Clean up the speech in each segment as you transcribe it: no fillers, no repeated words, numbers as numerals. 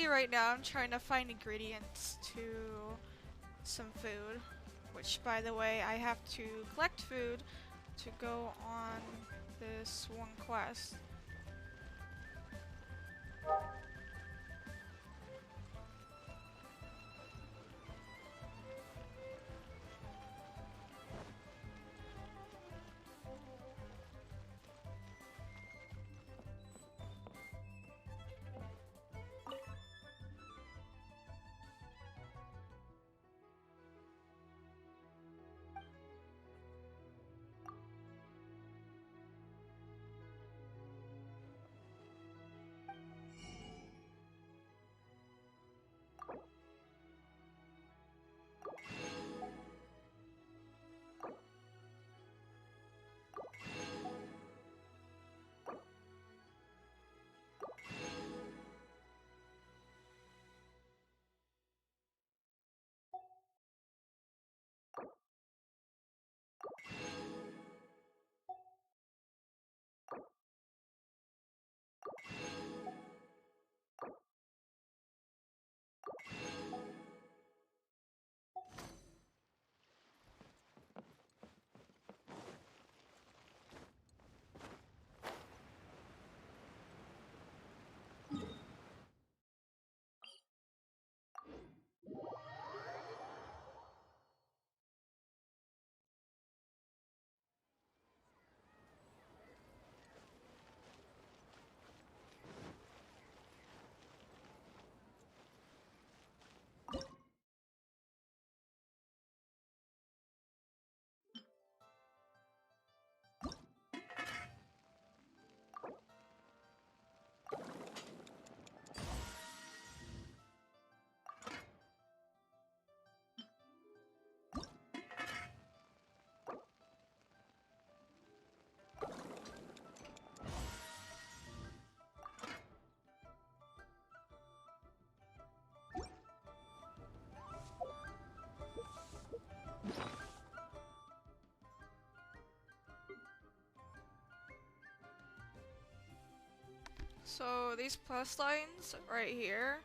Currently, right now, I'm trying to find ingredients to some food. Which, by the way, I have to collect food to go on this one quest. So these plus lines right here,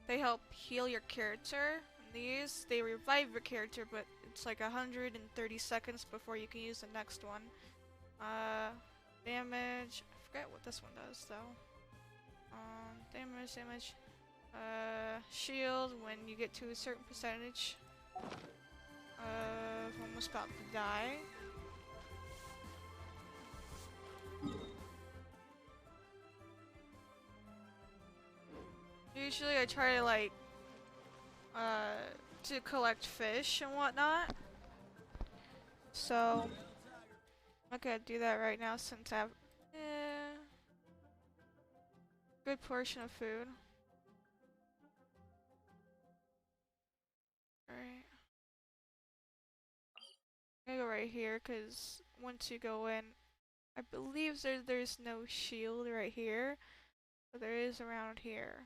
they help heal your character. And these, they revive your character, but it's like 130 seconds before you can use the next one. Damage, I forget what this one does though. Damage, shield when you get to a certain percentage of almost about to die. Usually I try to like to collect fish and whatnot. So I'm not gonna do that right now since I have good portion of food. Alright. I'm gonna go right here because once you go in, I believe there's no shield right here, but there is around here.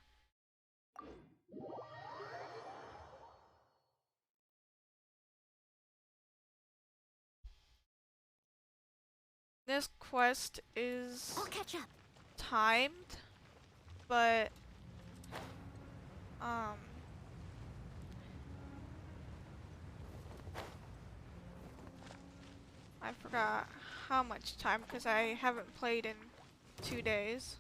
This quest is I'll catch up. timed, but I forgot how much time because I haven't played in 2 days.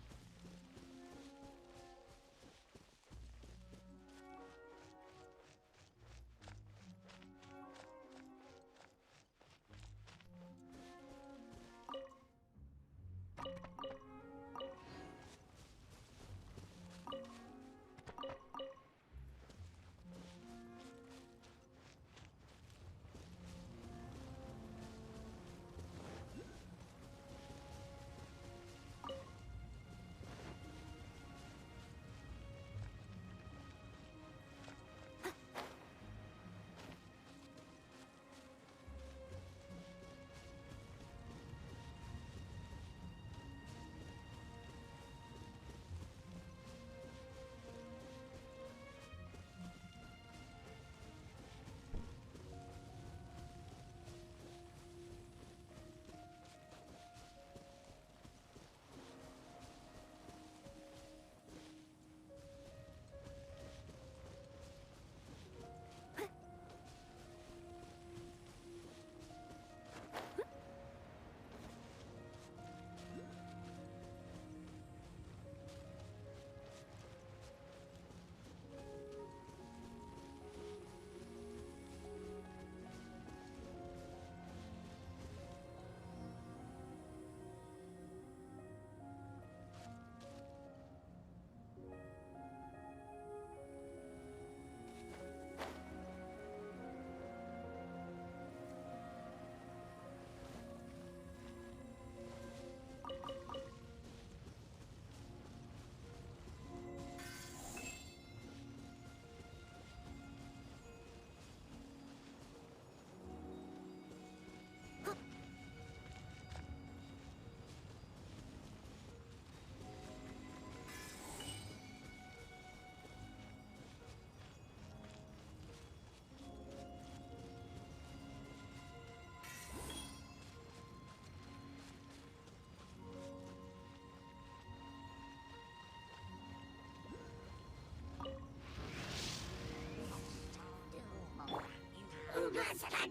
Not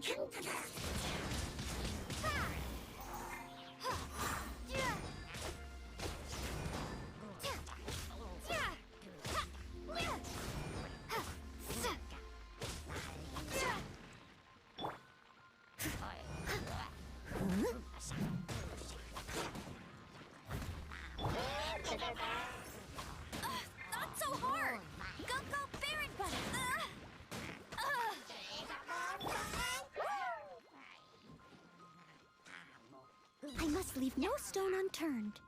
so hard! Go, go, Baron Bunny! I must leave no stone unturned.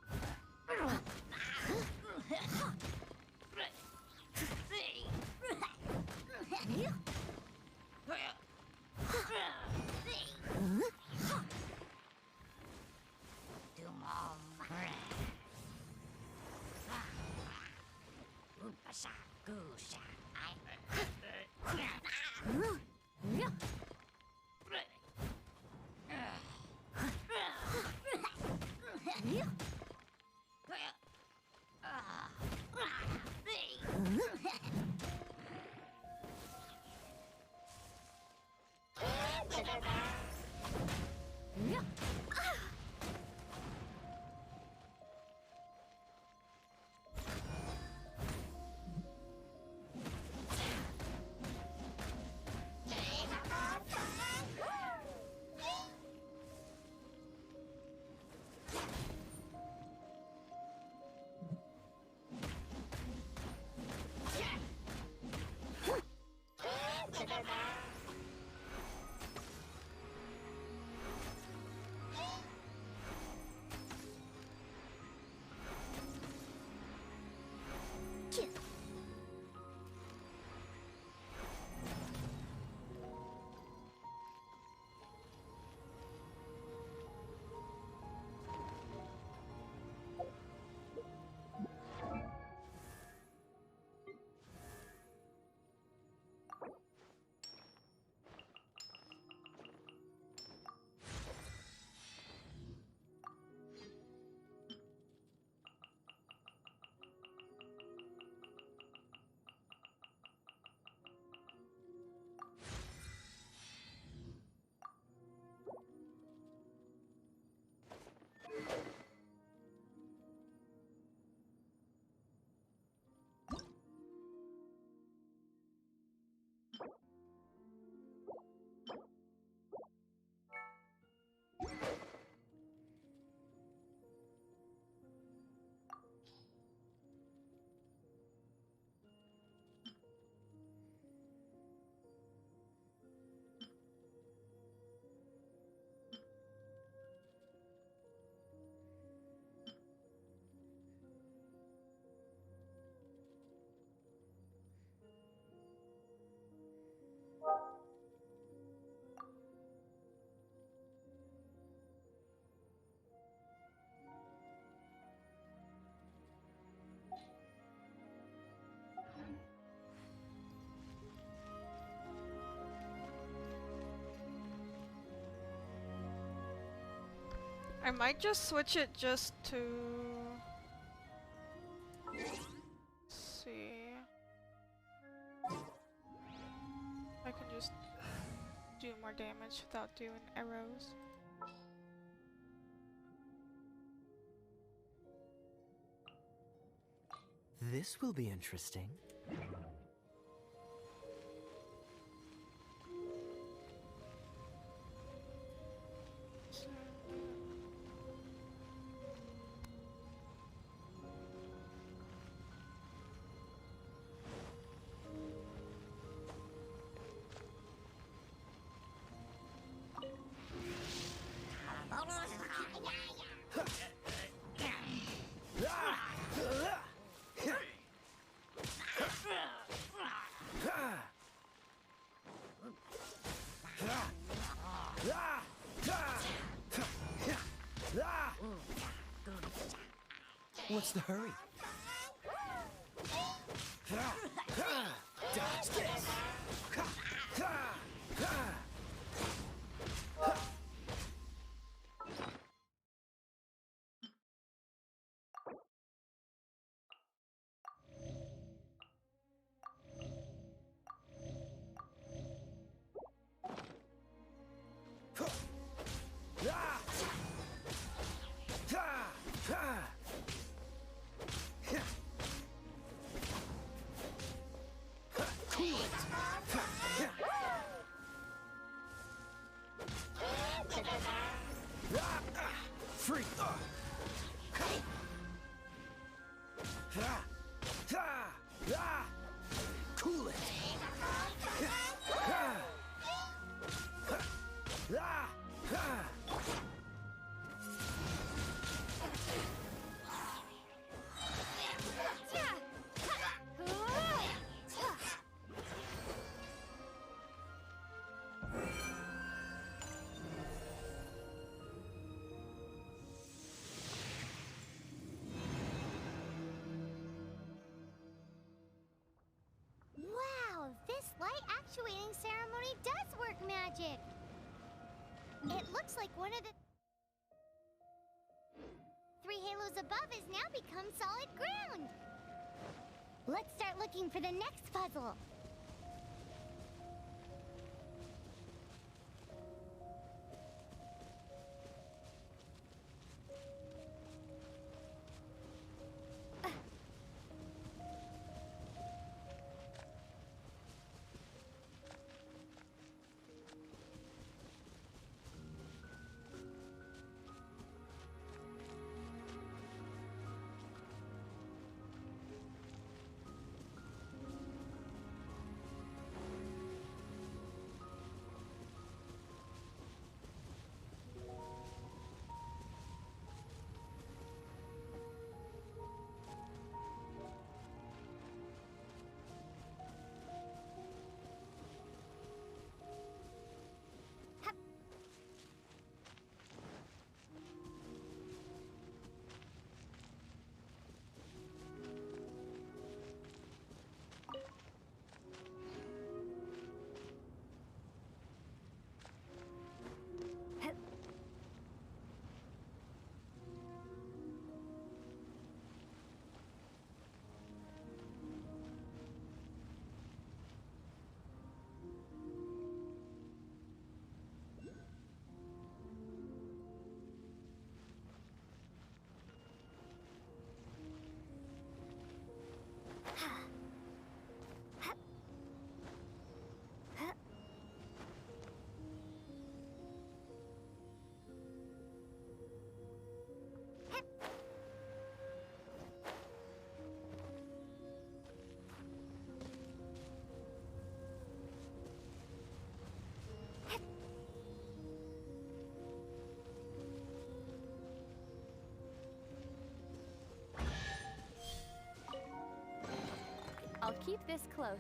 I might just switch it just to see. I can just do more damage without doing arrows. This will be interesting. What's the hurry? Dodge this! Free! Cool it! Wow, this light actuating ceremony does work magic. It looks like one of the 3 halos above has now become solid ground. Let's start looking for the next puzzle. I'll keep this close.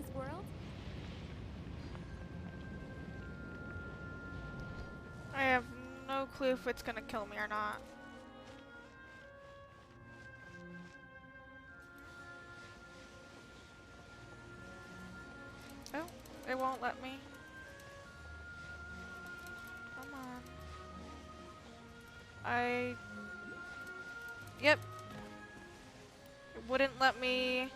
this world? I have no clue if it's gonna kill me or not. Oh, it won't let me. Come on. Yep. It wouldn't let me,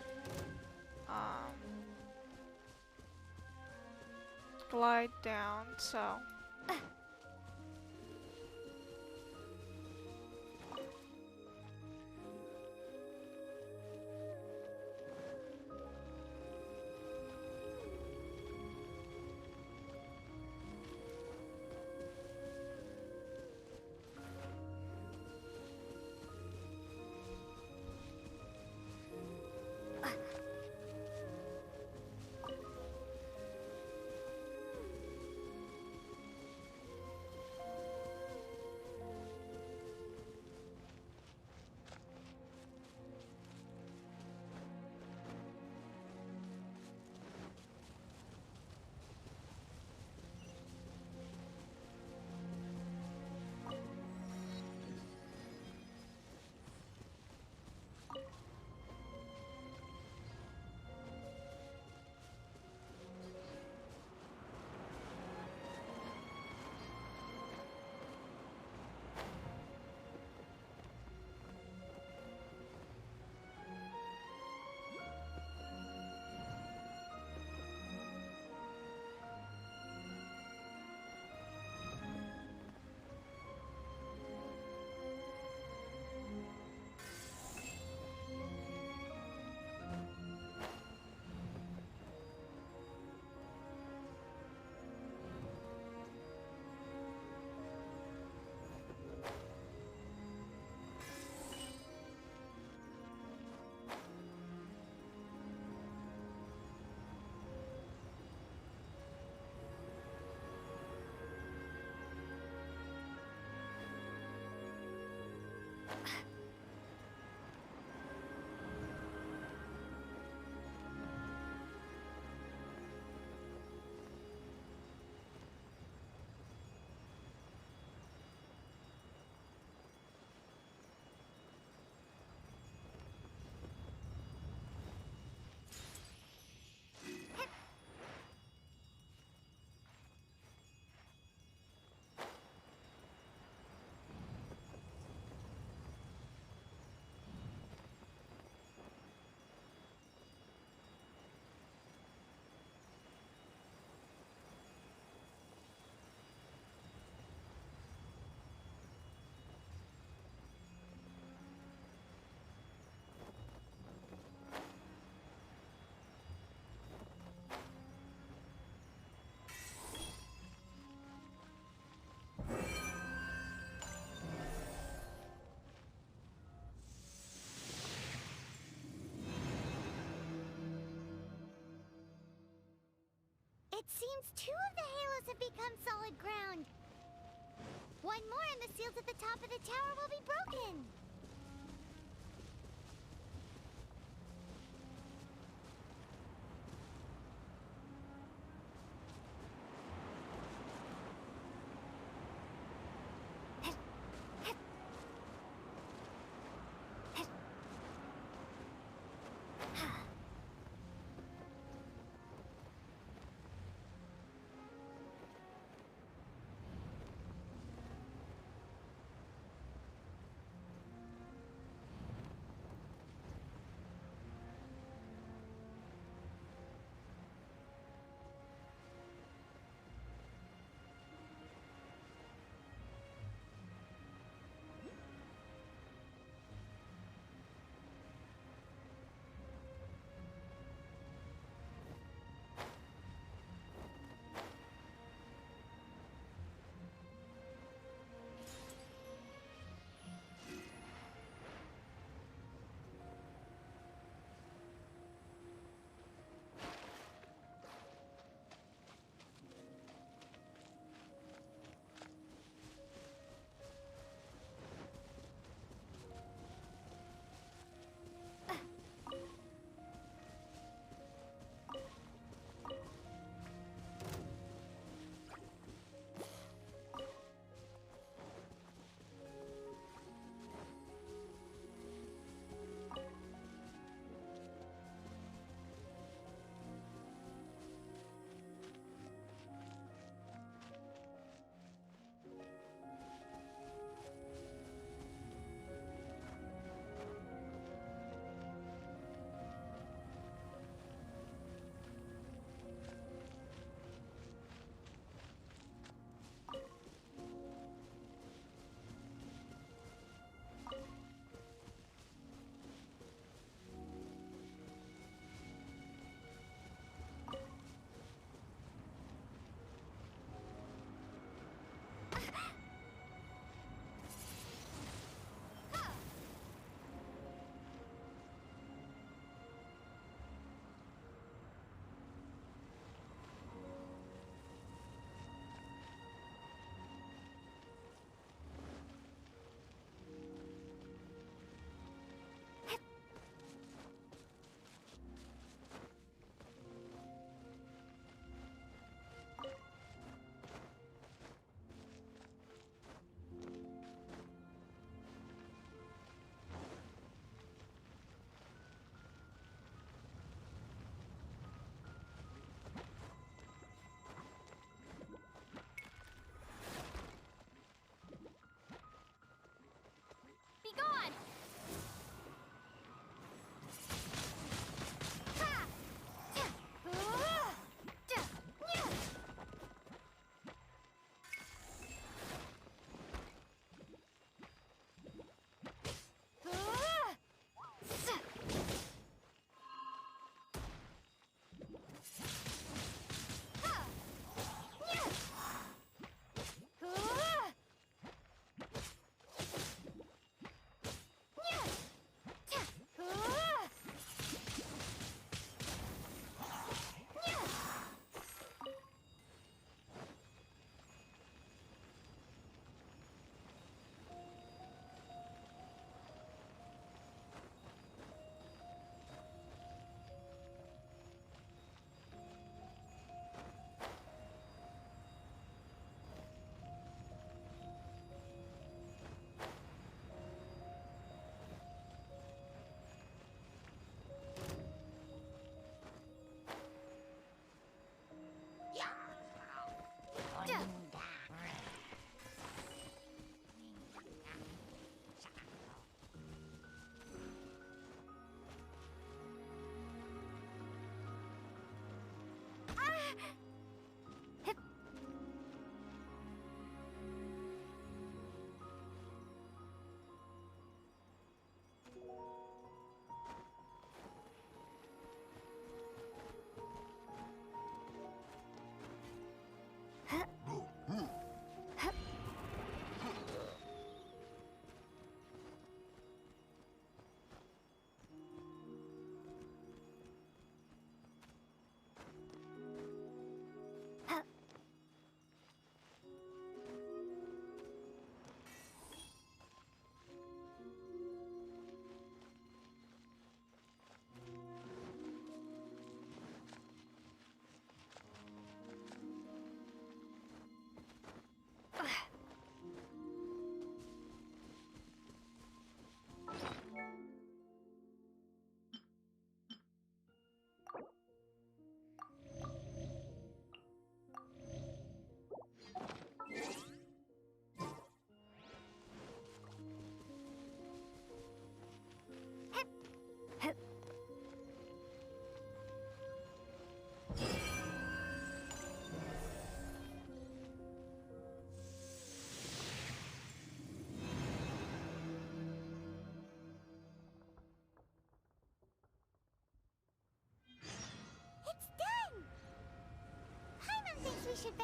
glide down, so. It seems 2 of the halos have become solid ground. One more and the seals at the top of the tower will be broken.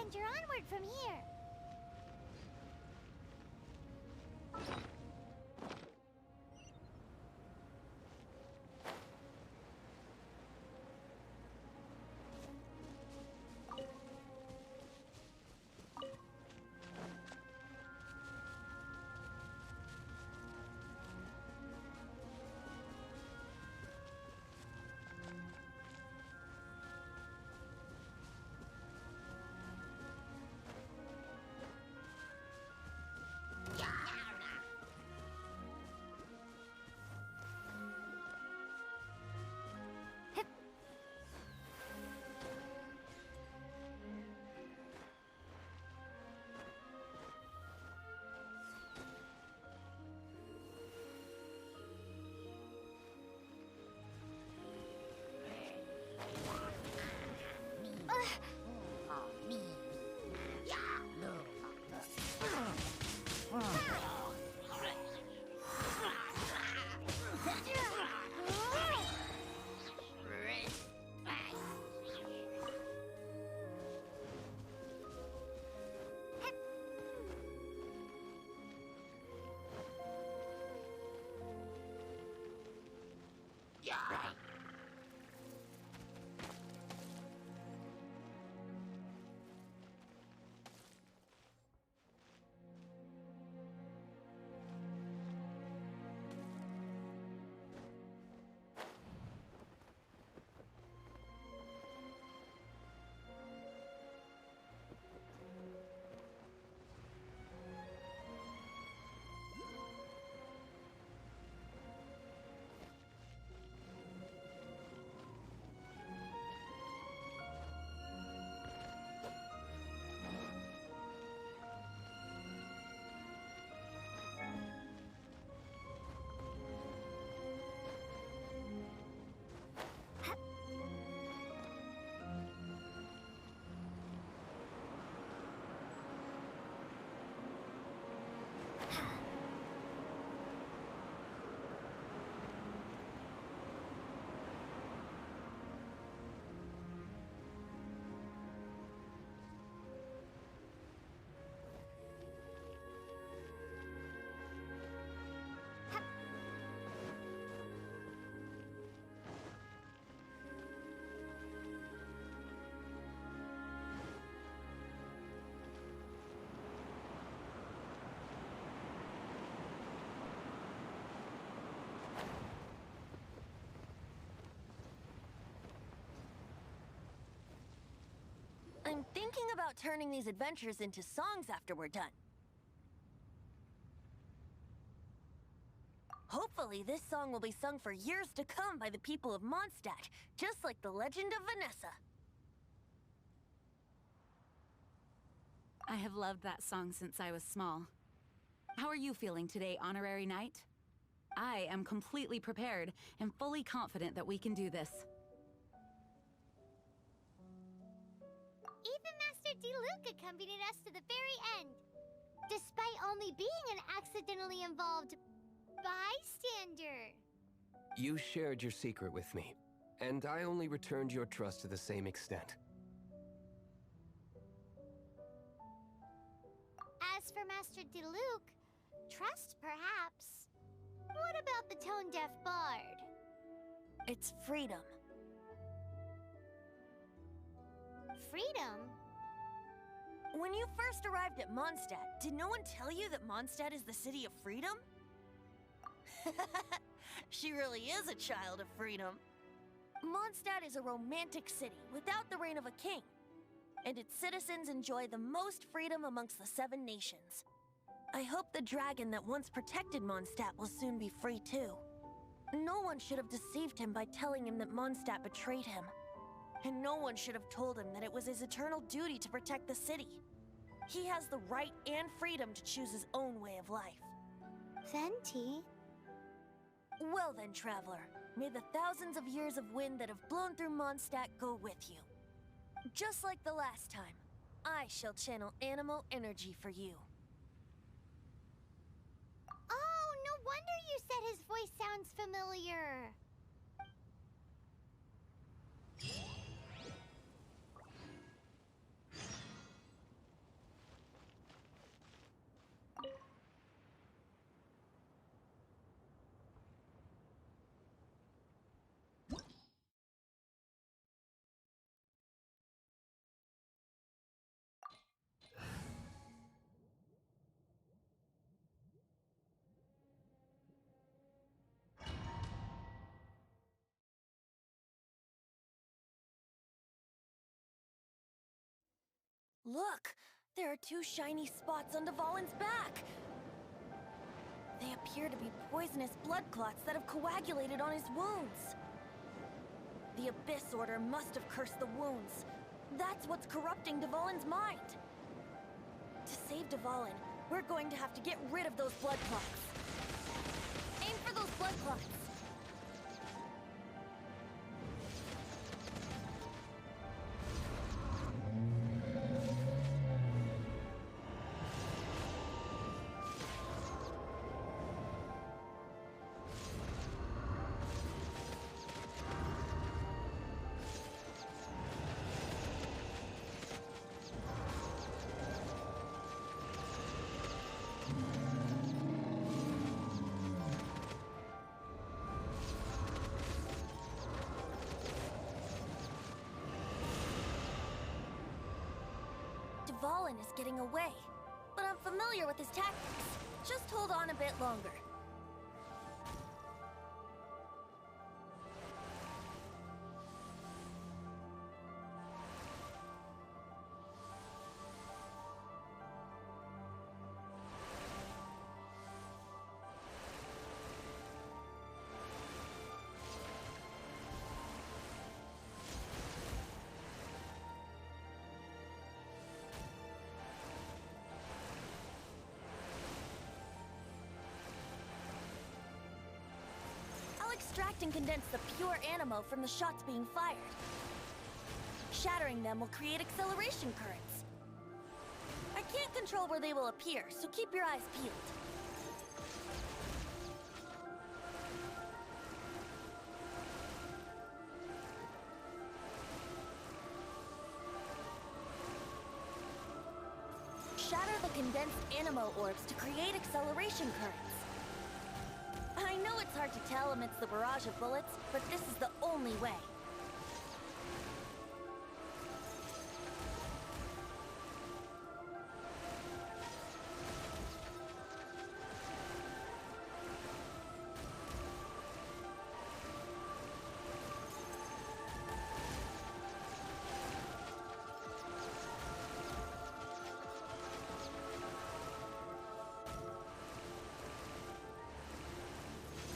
venture onward from here. I'm thinking about turning these adventures into songs after we're done. Hopefully, this song will be sung for years to come by the people of Mondstadt, just like the legend of Vanessa. I have loved that song since I was small. How are you feeling today, Honorary Knight? I am completely prepared and fully confident that we can do this. Even Master Diluc accompanied us to the very end, despite only being an accidentally involved bystander. You shared your secret with me, and I only returned your trust to the same extent. As for Master Diluc, trust perhaps. What about the tone-deaf bard? It's freedom. Freedom? When you first arrived at Mondstadt, did no one tell you that Mondstadt is the city of freedom? She really is a child of freedom. Mondstadt is a romantic city without the reign of a king, and its citizens enjoy the most freedom amongst the 7 nations. I hope the dragon that once protected Mondstadt will soon be free too. No one should have deceived him by telling him that Mondstadt betrayed him. And no one should have told him that it was his eternal duty to protect the city. He has the right and freedom to choose his own way of life. Venti? Well then, traveler, may the thousands of years of wind that have blown through Mondstadt go with you. Just like the last time, I shall channel animal energy for you. Oh, no wonder you said his voice sounds familiar. Look! There are two shiny spots on Dvalin's back! They appear to be poisonous blood clots that have coagulated on his wounds. The Abyss Order must have cursed the wounds. That's what's corrupting Dvalin's mind. To save Dvalin, we're going to have to get rid of those blood clots. Aim for those blood clots. Dvalin is getting away, but I'm familiar with his tactics. Just hold on a bit longer. Extract and condense the pure animo from the shots being fired. Shattering them will create acceleration currents. I can't control where they will appear, so keep your eyes peeled. Shatter the condensed animo orbs to create acceleration currents. I know it's hard to tell amidst the barrage of bullets, but this is the only way.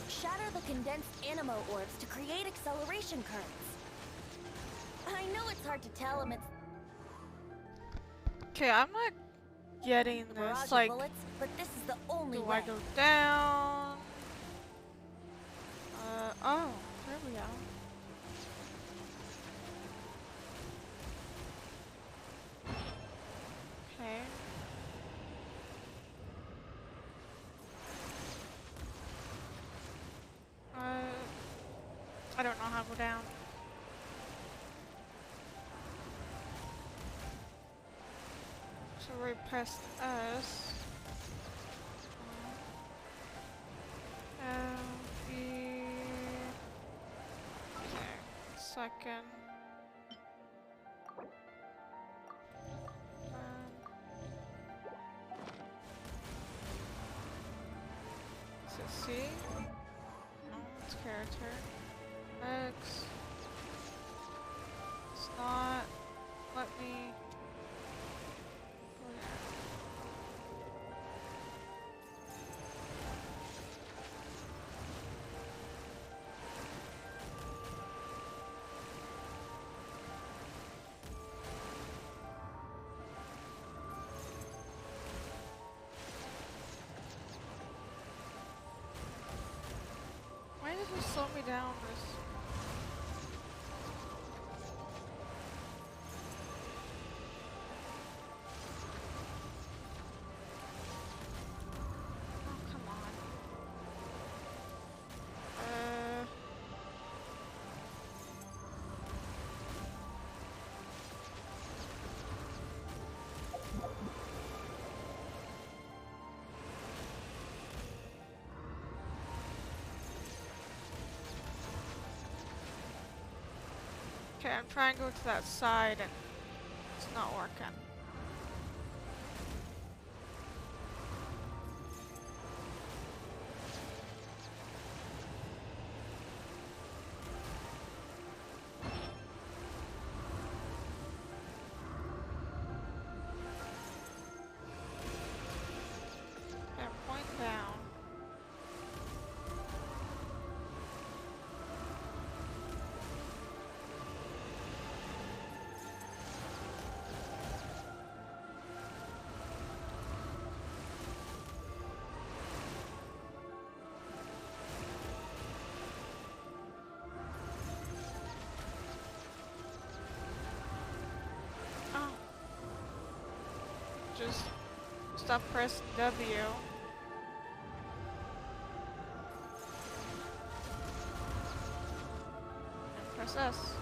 Shatter the condensed animo orbs to create acceleration currents. I know it's hard to tell amidst Okay, I'm not getting the barrage this. of Like, bullets, but this is the only do way. I go down? Oh, there we go. Okay. I don't know how to go down. So we pressed S. F, E. Okay, second. Is it C? No, it's character. X. It's not. Let me. Go there. Why did it slow me down this? Oh, come on. Okay, I'm trying to go to that side and it's not working. just stop pressing W. And press S.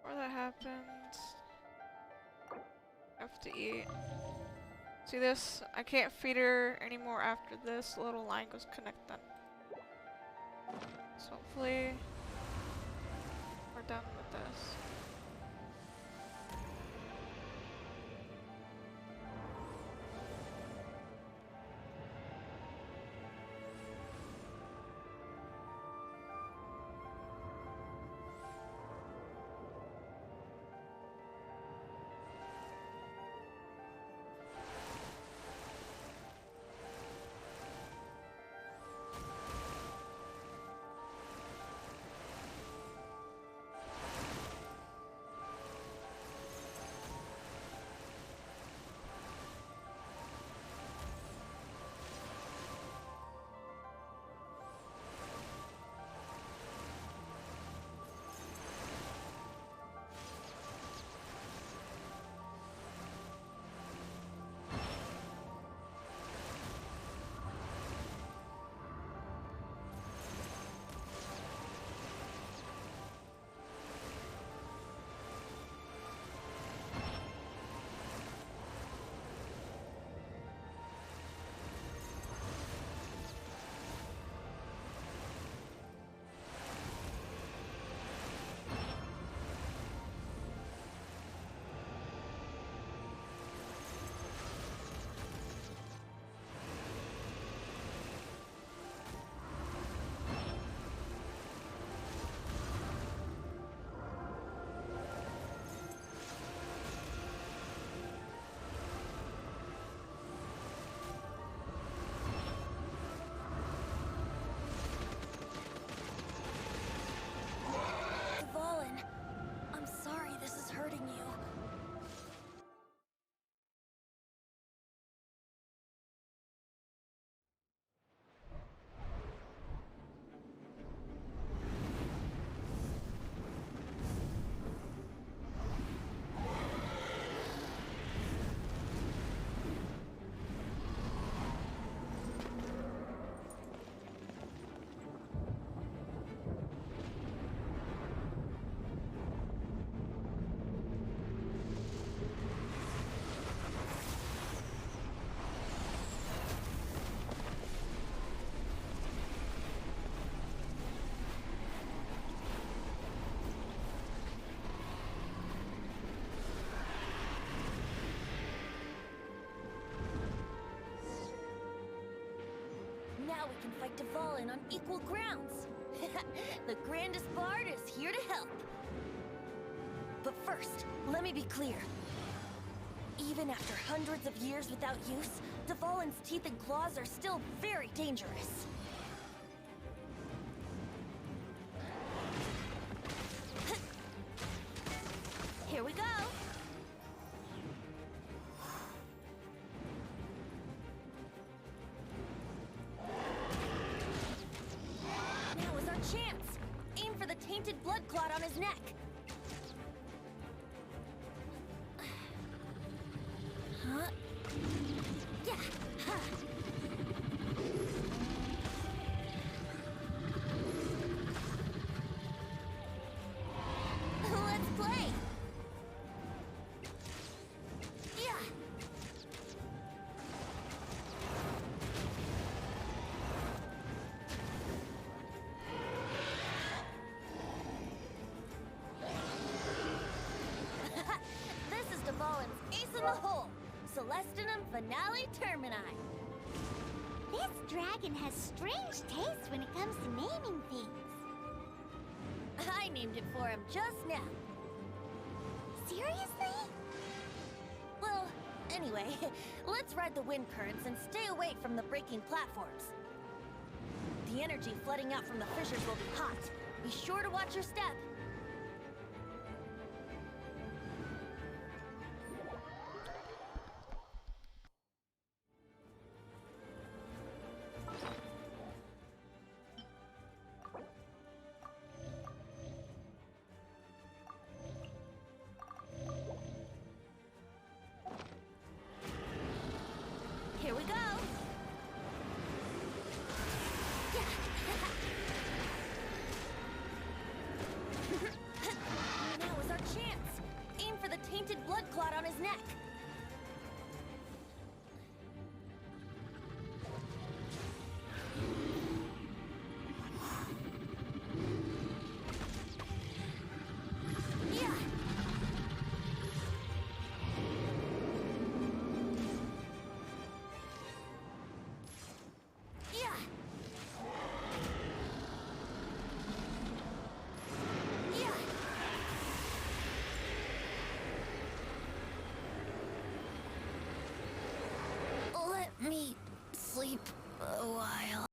Before that happens, I have to eat. See this? I can't feed her anymore after this little line goes connected. So hopefully we're done with this. Valen, I'm sorry this is hurting you. Now we can fight Valen on equal grounds. The grandest bard is here to help. But first, let me be clear. Even after hundreds of years without use, Valen's teeth and claws are still very dangerous. Here we go. Now is our chance. Aim for the tainted blood clot on his neck. Huh? Yeah. Huh. Let's play. Yeah. This is Valen's ace in the hole. Celestinum Finale Termini. This dragon has strange taste when it comes to naming things. I named it for him just now. Seriously? Well, anyway, let's ride the wind currents and stay away from the breaking platforms. The energy flooding out from the fissures will be hot. Be sure to watch your step. Here we go. Now is our chance. Aim for the tainted blood clot on his neck. Yeah. Yeah. Yeah. Let me sleep a while.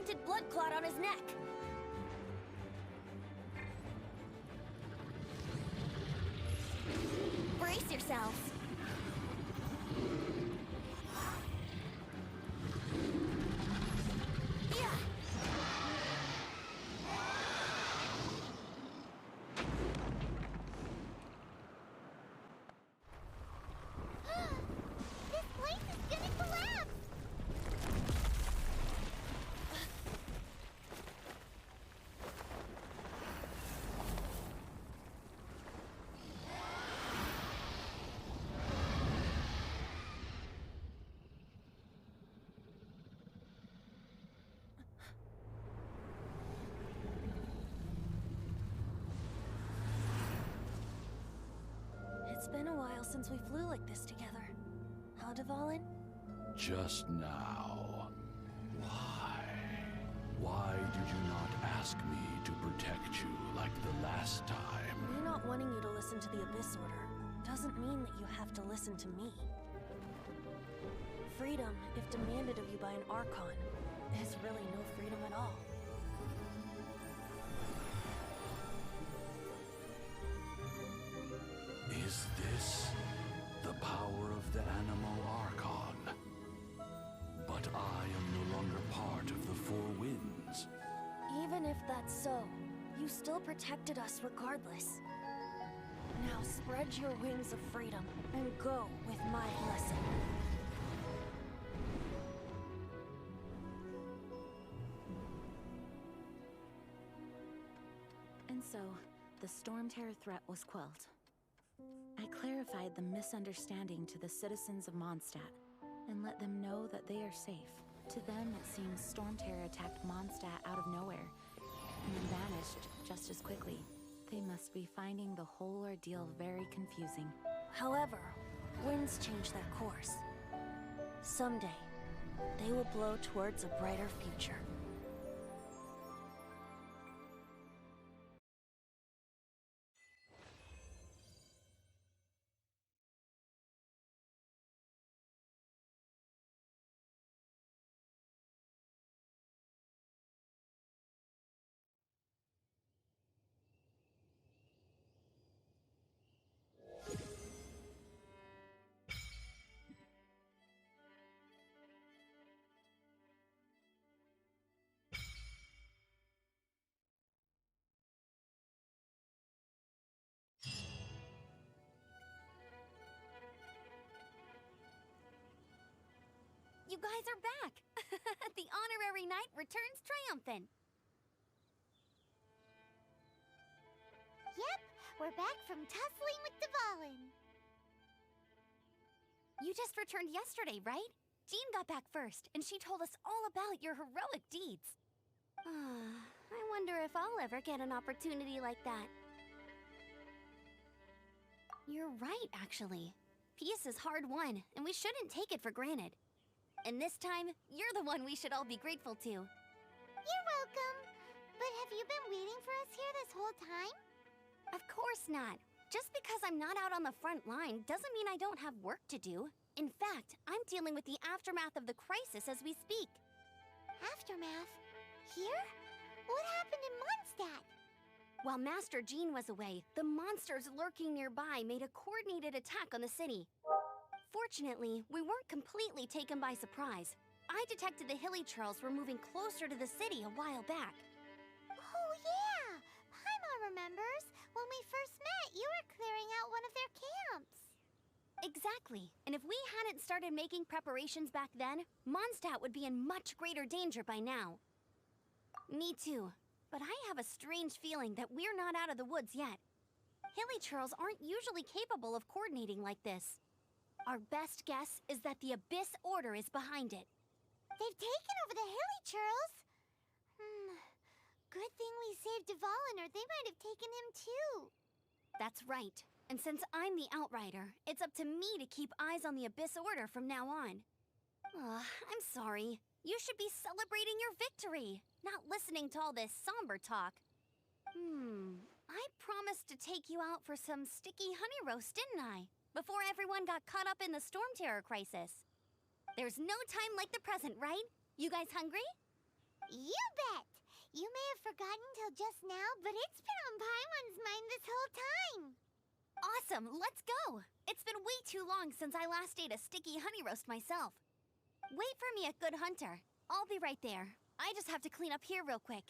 pigmented blood clot on his neck. Brace yourselves. Yeah. This place is gonna collapse! It's been a while since we flew like this together. How, Dvalin? Just now. Why? Why did you not ask me to protect you like the last time? Me not wanting you to listen to the Abyss Order doesn't mean that you have to listen to me. Freedom, if demanded of you by an Archon, is really no freedom at all. Is this the power of the Animo Archon? But I am no longer part of the Four Winds. Even if that's so, you still protected us regardless. Now spread your wings of freedom and go with my blessing. And so, the stormterro threat was quelled. I clarified the misunderstanding to the citizens of Mondstadt, and let them know that they are safe. To them, it seems stormterro attacked Mondstadt out of nowhere, and then vanished just as quickly. They must be finding the whole ordeal very confusing. However, winds change their course. Someday, they will blow towards a brighter future. You guys are back! The honorary knight returns triumphant! Yep, we're back from tussling with Dvalin. You just returned yesterday, right? Jean got back first, and she told us all about your heroic deeds. I wonder if I'll ever get an opportunity like that. You're right, actually. Peace is hard won, and we shouldn't take it for granted. And this time, you're the one we should all be grateful to. You're welcome. But have you been waiting for us here this whole time? Of course not. Just because I'm not out on the front line doesn't mean I don't have work to do. In fact, I'm dealing with the aftermath of the crisis as we speak. Aftermath? Here? What happened in Mondstadt? While Master Jean was away, the monsters lurking nearby made a coordinated attack on the city. Fortunately, we weren't completely taken by surprise. I detected the Hilly Churls were moving closer to the city a while back. Oh yeah! Paimon remembers. When we first met, you were clearing out one of their camps. Exactly. And if we hadn't started making preparations back then, Mondstadt would be in much greater danger by now. Me too. But I have a strange feeling that we're not out of the woods yet. Hilly Churls aren't usually capable of coordinating like this. Our best guess is that the Abyss Order is behind it. They've taken over the Hilly Churls? Good thing we saved Dvalin, or they might have taken him too. That's right. And since I'm the Outrider, it's up to me to keep eyes on the Abyss Order from now on. I'm sorry. You should be celebrating your victory, not listening to all this somber talk. I promised to take you out for some sticky honey roast, didn't I? Before everyone got caught up in the stormterro crisis. There's no time like the present, right? You guys hungry? You You may have forgotten till just now, but it's been on Paimon's mind this whole time. Awesome, let's go! It's been way too long since I last ate a sticky honey roast myself. Wait for me at Good Hunter. I'll be right there. I just have to clean up here real quick.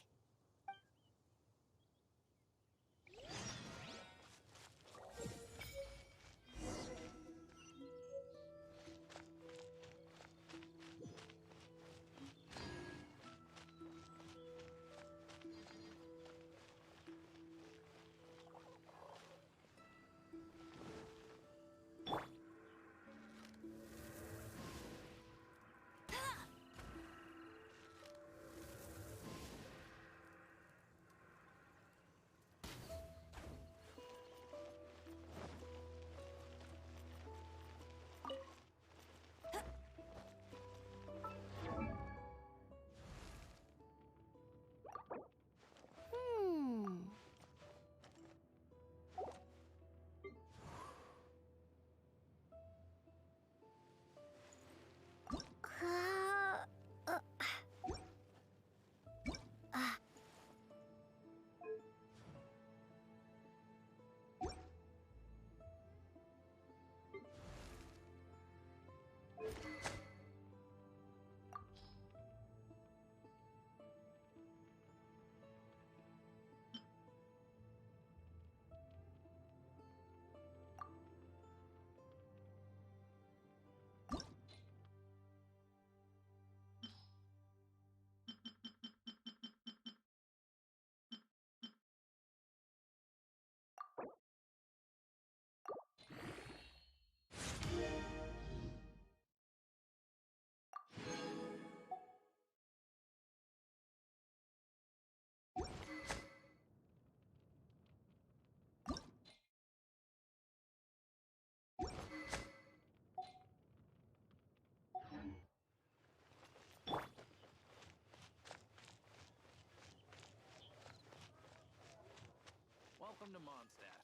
Welcome to Mondstadt.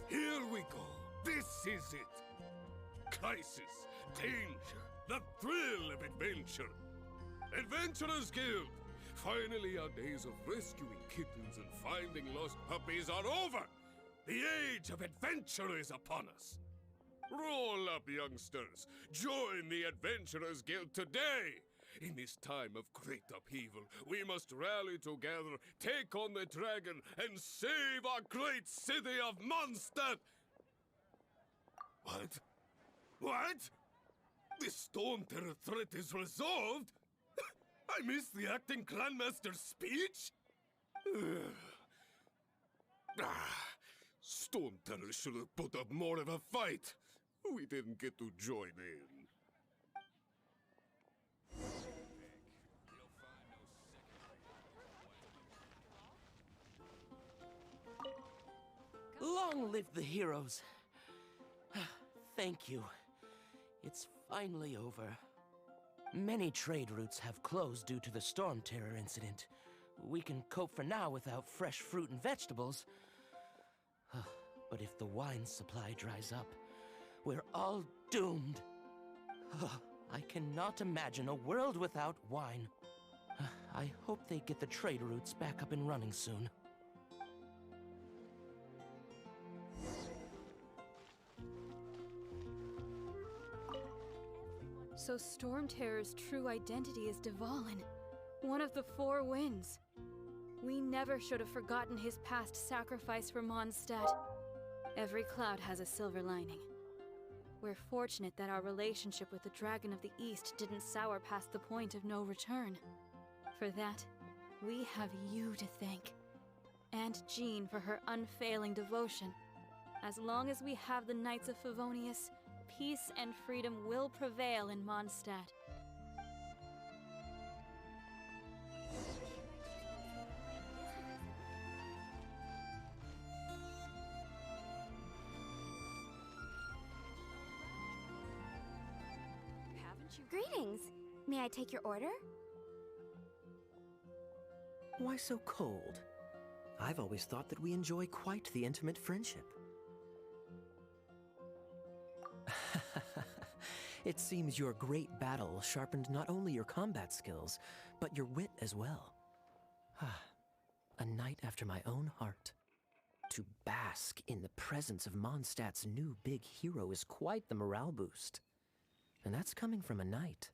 Here we go. This is it. Crisis, danger, the thrill of adventure. Adventurers Guild. Finally, our days of rescuing kittens and finding lost puppies are over. The age of adventure is upon us. Roll up, youngsters. Join the Adventurers Guild today. In this time of great upheaval, we must rally together, take on the dragon, and save our great city of Mondstadt! What? What? The stormterro threat is resolved? I missed the acting clanmaster's speech? Stormterro should have put up more of a fight. We didn't get to join in. Long live the heroes. Thank you. It's finally over. Many trade routes have closed due to the stormterro incident. We can cope for now without fresh fruit and vegetables. But if the wine supply dries up, we're all doomed. I cannot imagine a world without wine. I hope they get the trade routes back up and running soon. So Stormterror's true identity is Dvalin, one of the Four Winds. We never should have forgotten his past sacrifice for Mondstadt. Every cloud has a silver lining. We're fortunate that our relationship with the Dragon of the East didn't sour past the point of no return. For that, we have you to thank. And Jean for her unfailing devotion. As long as we have the Knights of Favonius, peace and freedom will prevail in Mondstadt. Greetings. May I take your order? Why so cold? I've always thought that we enjoy quite the intimate friendship. It seems your great battle sharpened not only your combat skills, but your wit as well. A knight after my own heart. To bask in the presence of Mondstadt's new big hero is quite the morale boost. And that's coming from a knight.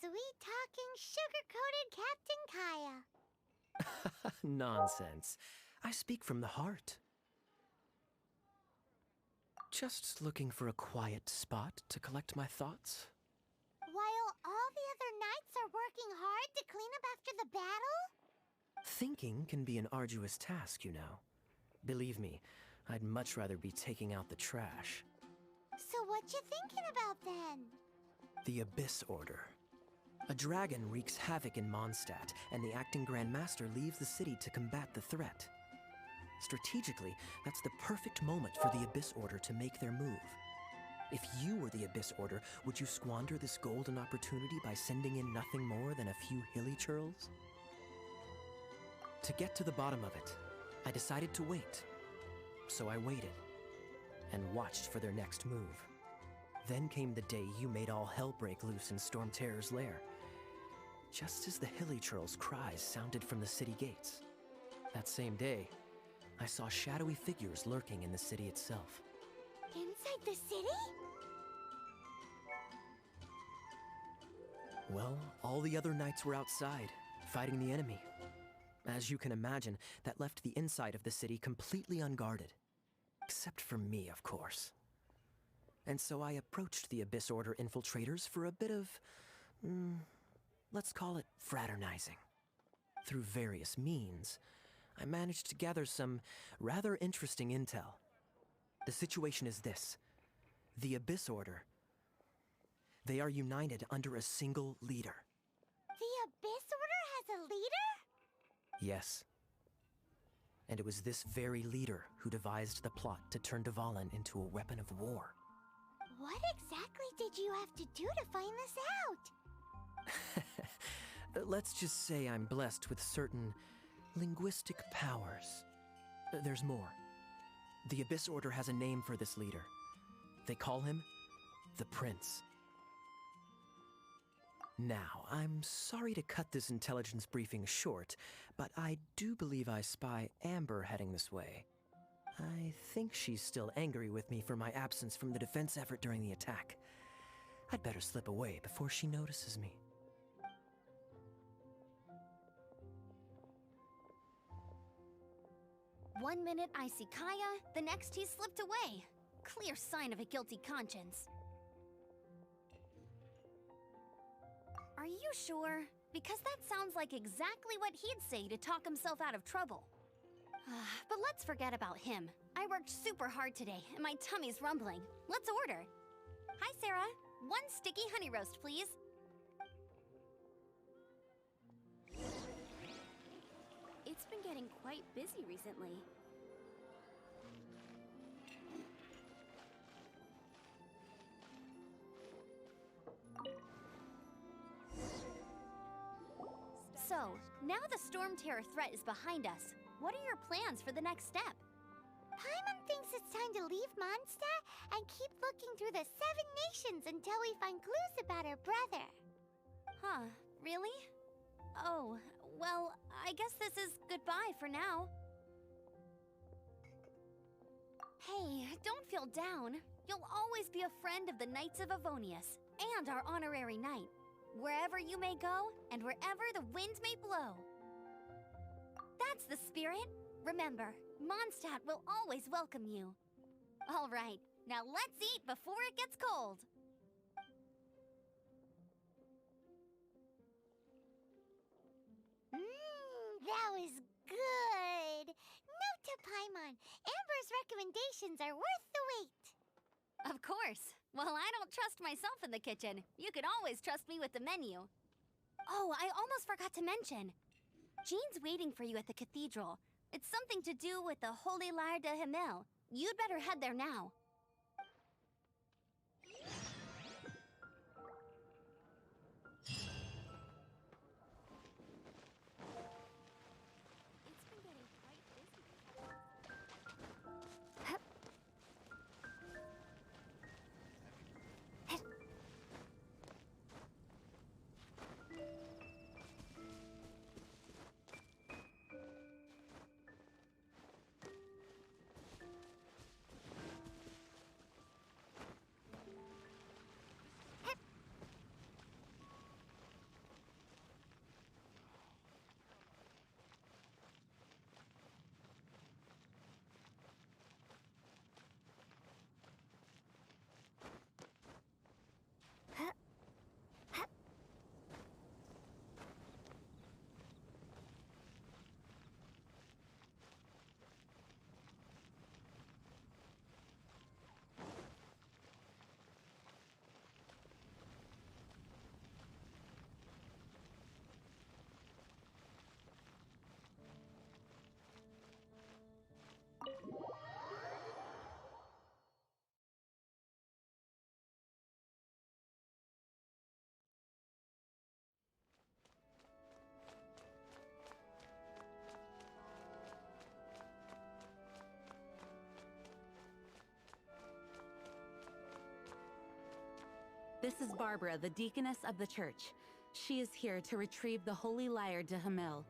Sweet-talking, sugar-coated Captain Kaya. Nonsense. I speak from the heart. Just looking for a quiet spot to collect my thoughts. While all the other knights are working hard to clean up after the battle? Thinking can be an arduous task, you know. Believe me, I'd much rather be taking out the trash. So what you thinking about then? The Abyss Order. A dragon wreaks havoc in Mondstadt, and the acting Grand Master leaves the city to combat the threat. Strategically, that's the perfect moment for the Abyss Order to make their move. If you were the Abyss Order, would you squander this golden opportunity by sending in nothing more than a few hilly churls? To get to the bottom of it, I decided to wait. So I waited, and watched for their next move. Then came the day you made all hell break loose in stormterro's lair. Just as the hilly churl's cries sounded from the city gates. That same day, I saw shadowy figures lurking in the city itself. Inside the city? Well, all the other knights were outside, fighting the enemy. As you can imagine, that left the inside of the city completely unguarded. Except for me, of course. And so I approached the Abyss Order infiltrators for a bit of, let's call it fraternizing. Through various means, I managed to gather some rather interesting intel. The situation is this. The Abyss Order, they are united under a single leader. The Abyss Order has a leader? Yes. And it was this very leader who devised the plot to turn Dvalin into a weapon of war. What exactly did you have to do to find this out? Let's just say I'm blessed with certain linguistic powers. There's more. The Abyss Order has a name for this leader. They call him the Prince. Now, I'm sorry to cut this intelligence briefing short, but I do believe I spy Amber heading this way. I think she's still angry with me for my absence from the defense effort during the attack. I'd better slip away before she notices me. One minute I see Kaya, the next he's slipped away. Clear sign of a guilty conscience. Are you sure? Because that sounds like exactly what he'd say to talk himself out of trouble. But let's forget about him. I worked super hard today, and my tummy's rumbling. Let's order. Hi, Sarah. One sticky honey roast, please. It's been getting quite busy recently. So, now the stormterro threat is behind us. What are your plans for the next step? Paimon thinks it's time to leave Mondstadt and keep looking through the 7 nations until we find clues about her brother. Huh, really? Oh, well, I guess this is goodbye for now. Hey, don't feel down. You'll always be a friend of the Knights of Favonius, and our honorary knight. Wherever you may go, and wherever the wind may blow. That's the spirit. Remember, Mondstadt will always welcome you. All right, now let's eat before it gets cold. That was good. No to Paimon. Amber's recommendations are worth the wait. Of course. Well, I don't trust myself in the kitchen. You can always trust me with the menu. Oh, I almost forgot to mention. Jean's waiting for you at the cathedral. It's something to do with the Holy Lair0. You'd better head there now. It's been getting quite busy. This is Barbara, the deaconess of the church. She is here to retrieve the Holy Lair0.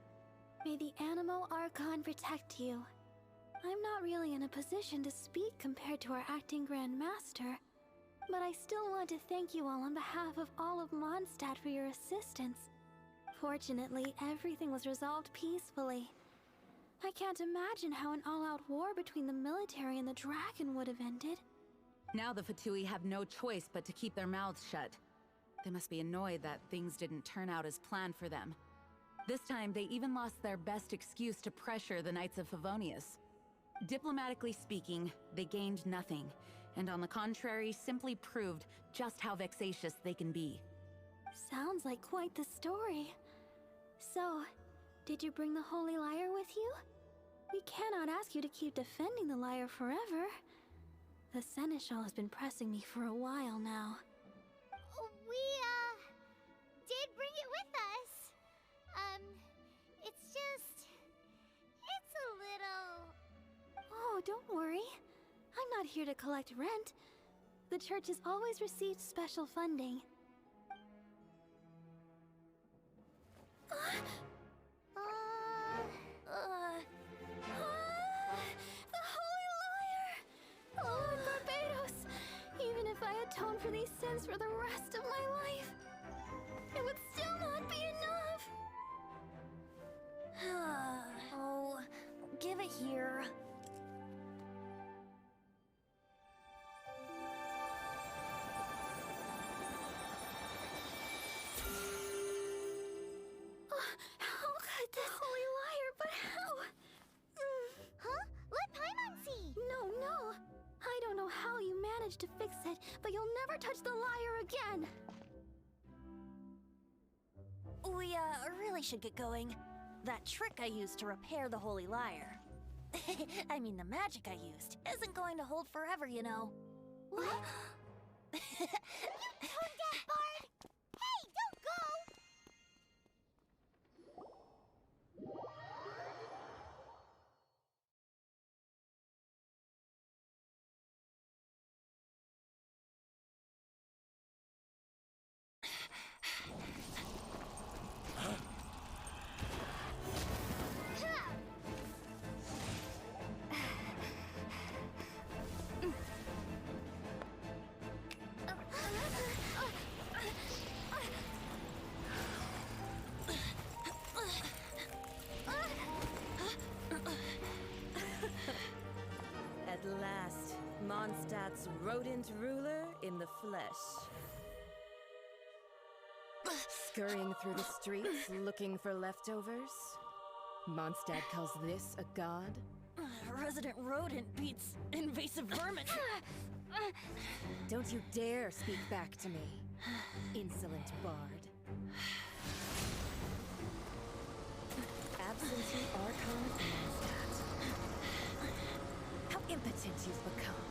May the Animo Archon protect you. I'm not really in a position to speak compared to our acting Grand Master, but I still want to thank you all on behalf of all of Mondstadt for your assistance. Fortunately, everything was resolved peacefully. I can't imagine how an all-out war between the military and the dragon would have ended. Now the Fatui have no choice but to keep their mouths shut. They must be annoyed that things didn't turn out as planned for them. This time, they even lost their best excuse to pressure the Knights of Favonius. Diplomatically speaking, they gained nothing, and on the contrary, simply proved just how vexatious they can be. Sounds like quite the story. So, did you bring the Holy Lyre with you? We cannot ask you to keep defending the lyre forever. The Seneschal has been pressing me for a while now. We, did bring it with us. It's just... it's a little... Oh, don't worry. I'm not here to collect rent. The church has always received special funding. The Holy Lyre! Lord Barbados! Even if I atone for these sins for the rest of my life, it would still not be enough! Oh, give it here. How could the Holy Lyre, but how? Huh? Let Paimon see! No. I don't know how you managed to fix it, but you'll never touch the lyre again! We, really should get going. That trick I used to repair the Holy Lyre. I mean, the magic I used isn't going to hold forever, you know. What? You tone-deaf bard! Hey, don't go! At last, Mondstadt's rodent ruler in the flesh. Scurrying through the streets looking for leftovers? Mondstadt calls this a god? Resident rodent beats invasive vermin. Don't you dare speak back to me, insolent bard. Absentee Archon of Mondstadt. How impotent you've become.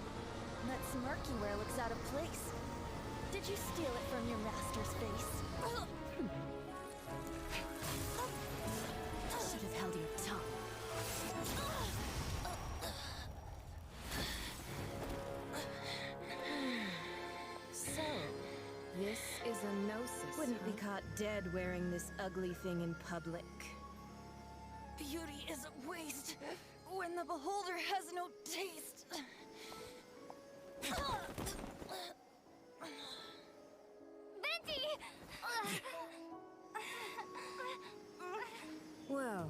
That smirk you wear looks out of place. Did you steal it from your master's face? Should have held your tongue. So, this is a gnosis. Wouldn't be caught dead wearing this ugly thing in public. Beauty is a waste when the beholder has no taste. Venti! Well,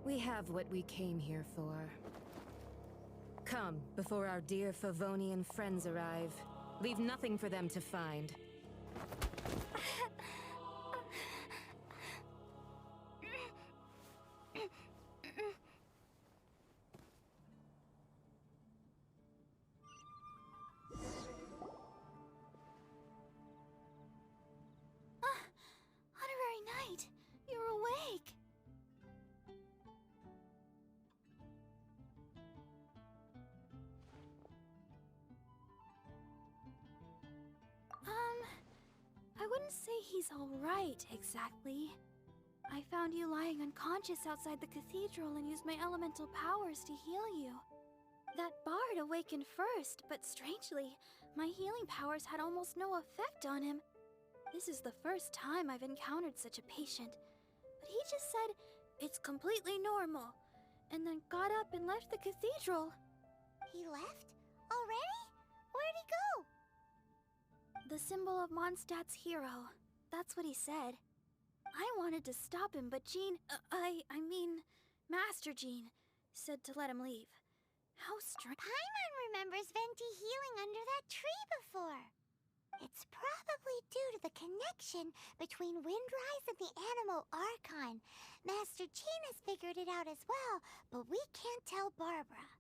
we have what we came here for. Come, before our dear Favonian friends arrive. Leave nothing for them to find. Honorary Knight, you're awake. I wouldn't say he's alright, exactly. I found you lying unconscious outside the cathedral and used my elemental powers to heal you. That bard awakened first, but strangely, my healing powers had almost no effect on him. This is the first time I've encountered such a patient, but he just said, "It's completely normal," and then got up and left the cathedral. He left? Already? Where'd he go? The symbol of Mondstadt's hero. That's what he said. I wanted to stop him, but Jean, I mean, Master Jean, said to let him leave. How strange. Paimon remembers Venti healing under that tree before. It's probably due to the connection between Windrise and the Animal Archon. Master Jean has figured it out as well, but we can't tell Barbara.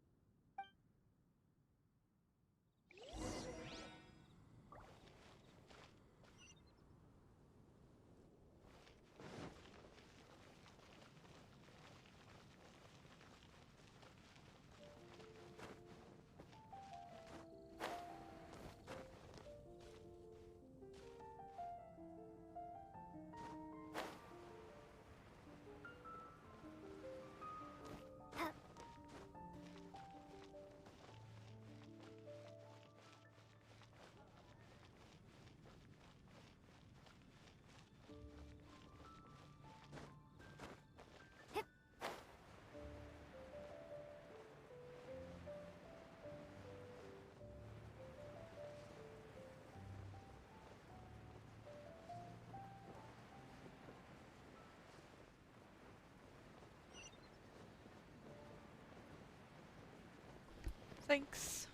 Thanks.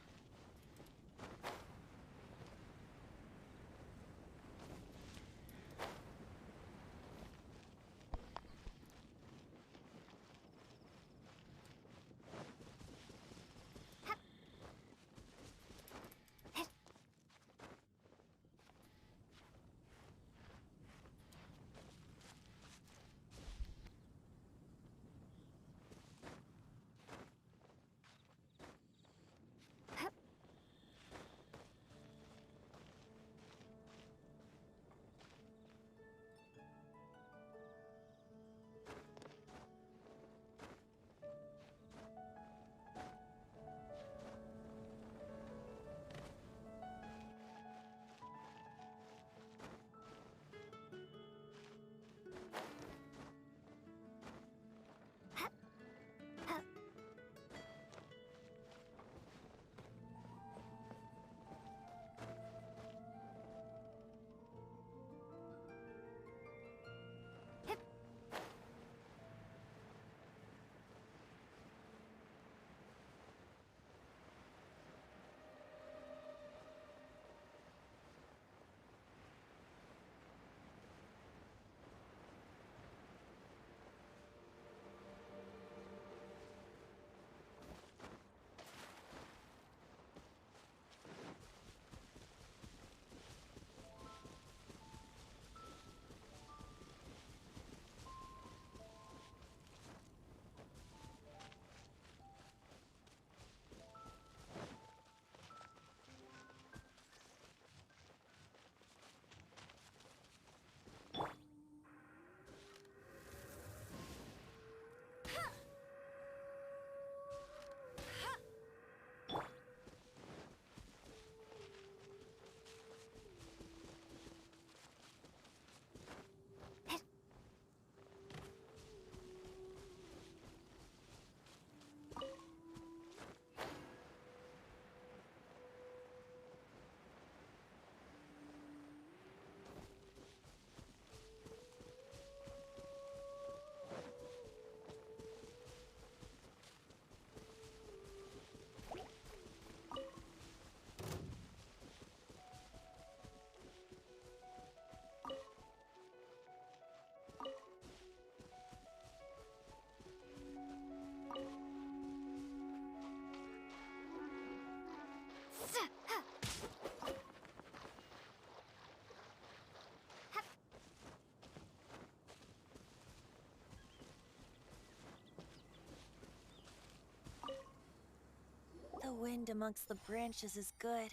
wind amongst the branches is good.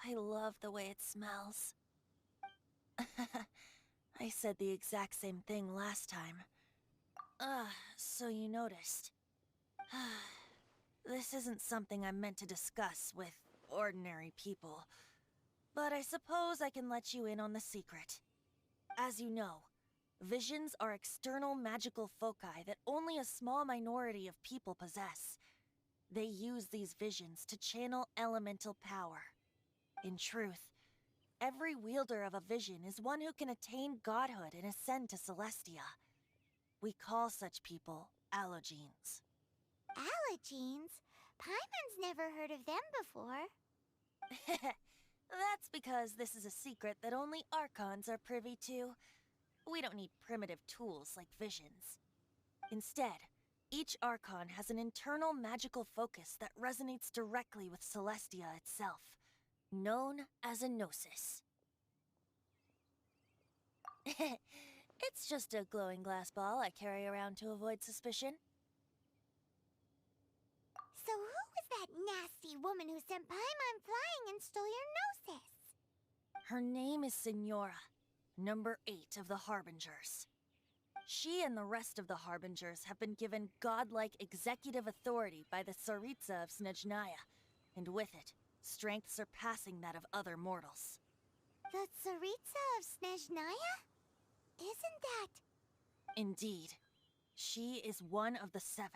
I love the way it smells. I said the exact same thing last time. So you noticed. This isn't something I'm meant to discuss with ordinary people, but I suppose I can let you in on the secret. As you know, visions are external magical foci that only a small minority of people possess. They use these visions to channel elemental power. In truth, every wielder of a vision is one who can attain godhood and ascend to Celestia. We call such people allogenes. Allergenes? Paimon's never heard of them before. That's because this is a secret that only Archons are privy to. We don't need primitive tools like visions. Instead, each Archon has an internal magical focus that resonates directly with Celestia itself, known as a gnosis. It's just a glowing glass ball I carry around to avoid suspicion. So who was that nasty woman who sent Paimon flying and stole your gnosis? Her name is Signora, number 8 of the Harbingers. She and the rest of the Harbingers have been given godlike executive authority by the Tsaritsa of Snezhnaya, and with it, strength surpassing that of other mortals. The Tsaritsa of Snezhnaya? Isn't that... Indeed. She is one of the 7,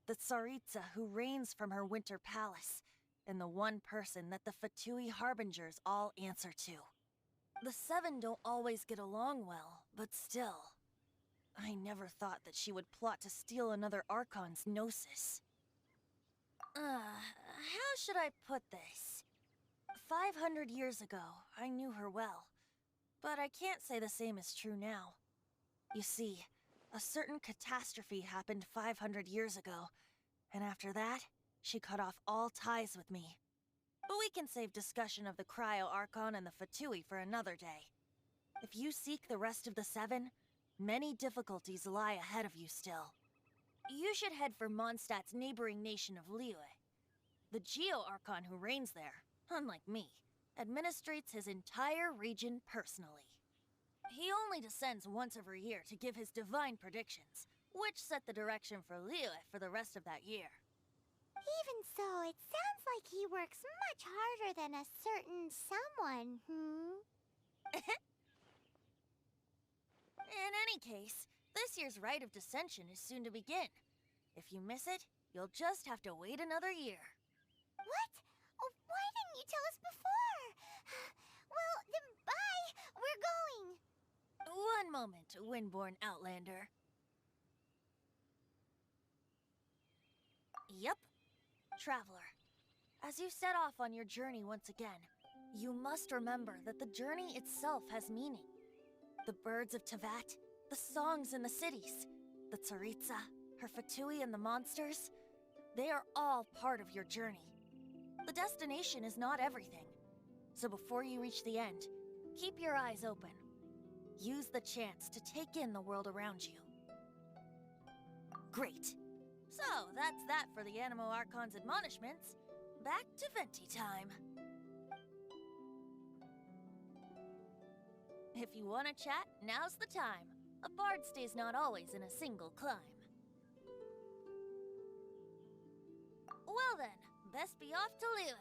the Tsaritsa who reigns from her winter palace, and the one person that the Fatui Harbingers all answer to. The 7 don't always get along well, but still... I never thought that she would plot to steal another Archon's gnosis. How should I put this? 500 years ago, I knew her well. But I can't say the same is true now. You see, a certain catastrophe happened 500 years ago, and after that, she cut off all ties with me. But we can save discussion of the Cryo-Archon and the Fatui for another day. If you seek the rest of the 7, many difficulties lie ahead of you still. You should head for Mondstadt's neighboring nation of Liyue. The Geo-Archon who reigns there, unlike me, administrates his entire region personally. He only descends once every year to give his divine predictions, which set the direction for Liyue for the rest of that year. Even so, it sounds like he works much harder than a certain someone, In any case, this year's Rite of Descension is soon to begin. If you miss it, you'll just have to wait another year. What? Oh, why didn't you tell us before? Well, then bye! We're going! One moment, Windborn Outlander. Yep. Traveler, as you set off on your journey once again, you must remember that the journey itself has meaning. The birds of Tevat, the songs in the cities, the Tsaritsa, her Fatui and the monsters, they are all part of your journey. The destination is not everything. So before you reach the end, keep your eyes open. Use the chance to take in the world around you. Great. So, that's that for the Animo Archon's admonishments. Back to Venti time. If you want to chat, now's the time. A bard stays not always in a single climb. Well then, best be off to Liyue.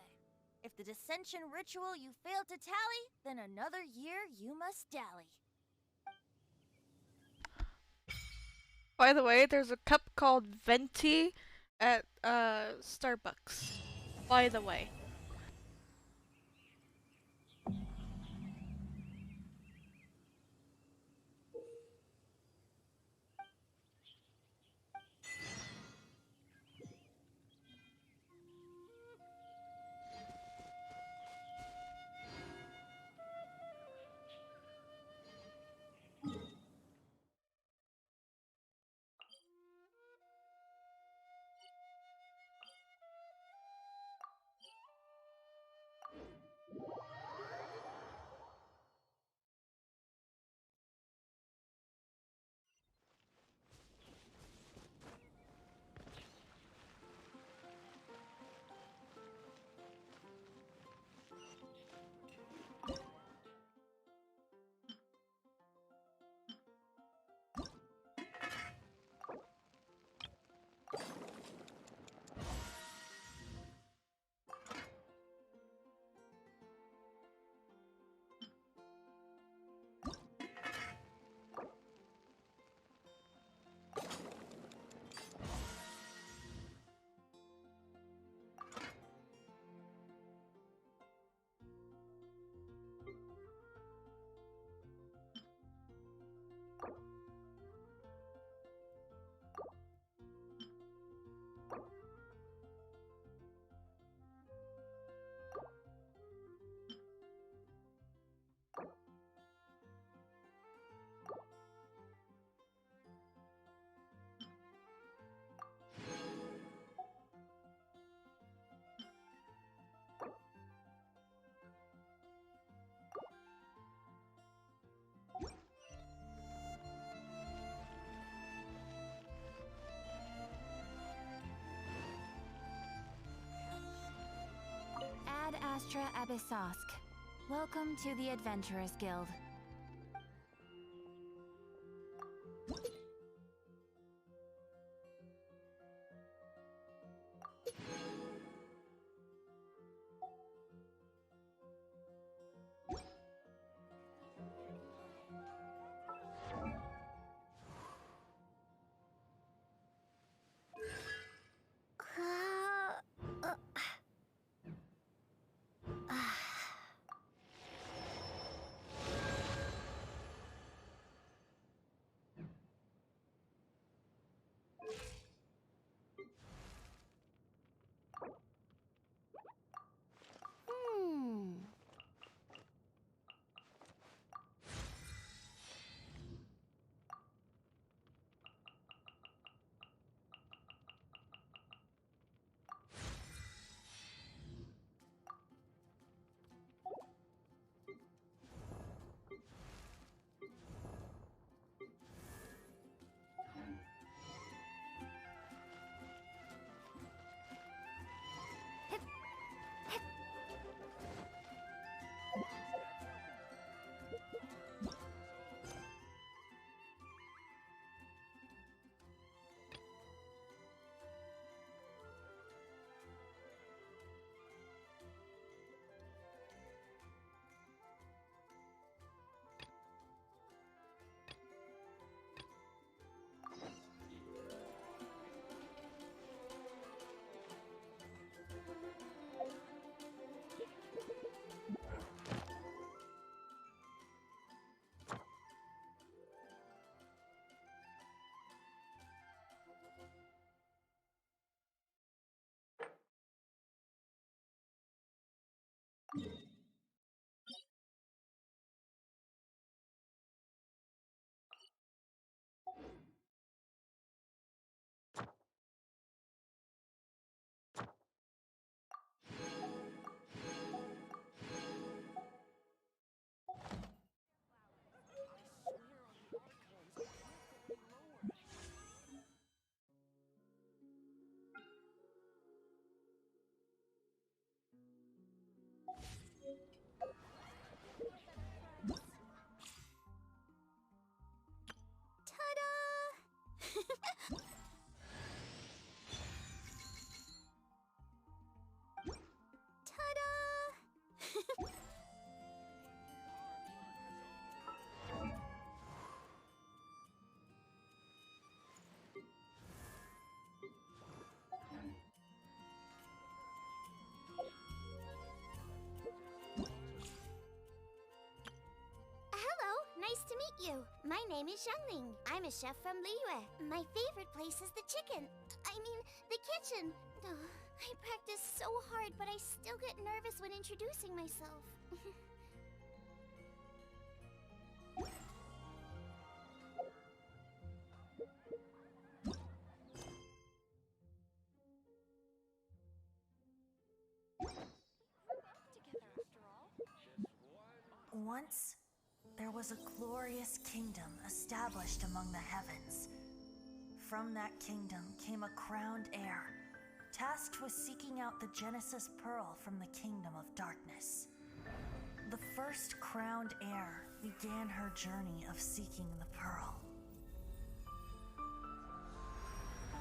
If the dissension ritual you failed to tally, then another year you must dally. By the way, there's a cup called Venti at Starbucks. By the way. Astra Abyssosque. Welcome to the Adventurers Guild. Nice to meet you. My name is Xiangling. I'm a chef from Liyue. My favorite place is the chicken. I mean, the kitchen. I practice so hard, but I still get nervous when introducing myself. Once, there was a glorious kingdom established among the heavens. From that kingdom came a crowned heir, tasked with seeking out the Genesis Pearl from the Kingdom of Darkness. The first crowned heir began her journey of seeking the Pearl.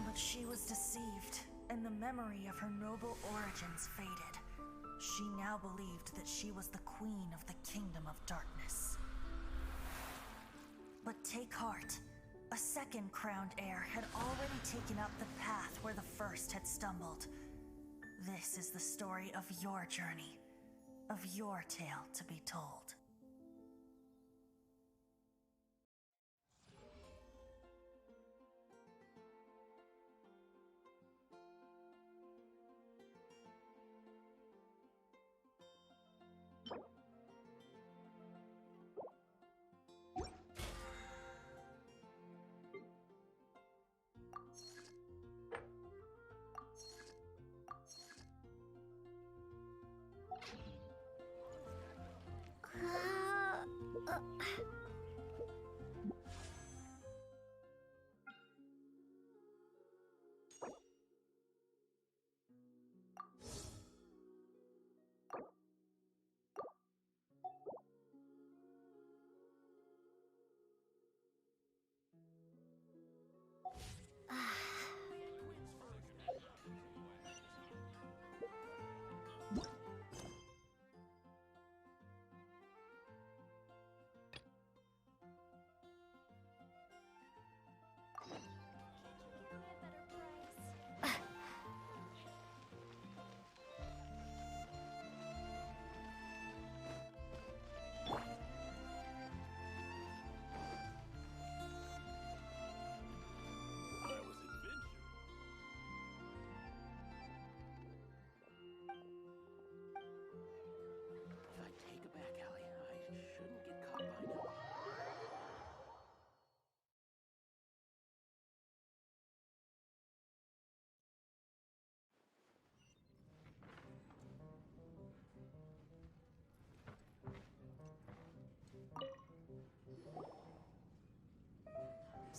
But she was deceived, and the memory of her noble origins faded. She now believed that she was the queen of the Kingdom of Darkness. But take heart. A second crowned heir had already taken up the path where the first had stumbled. This is the story of your journey, of your tale to be told.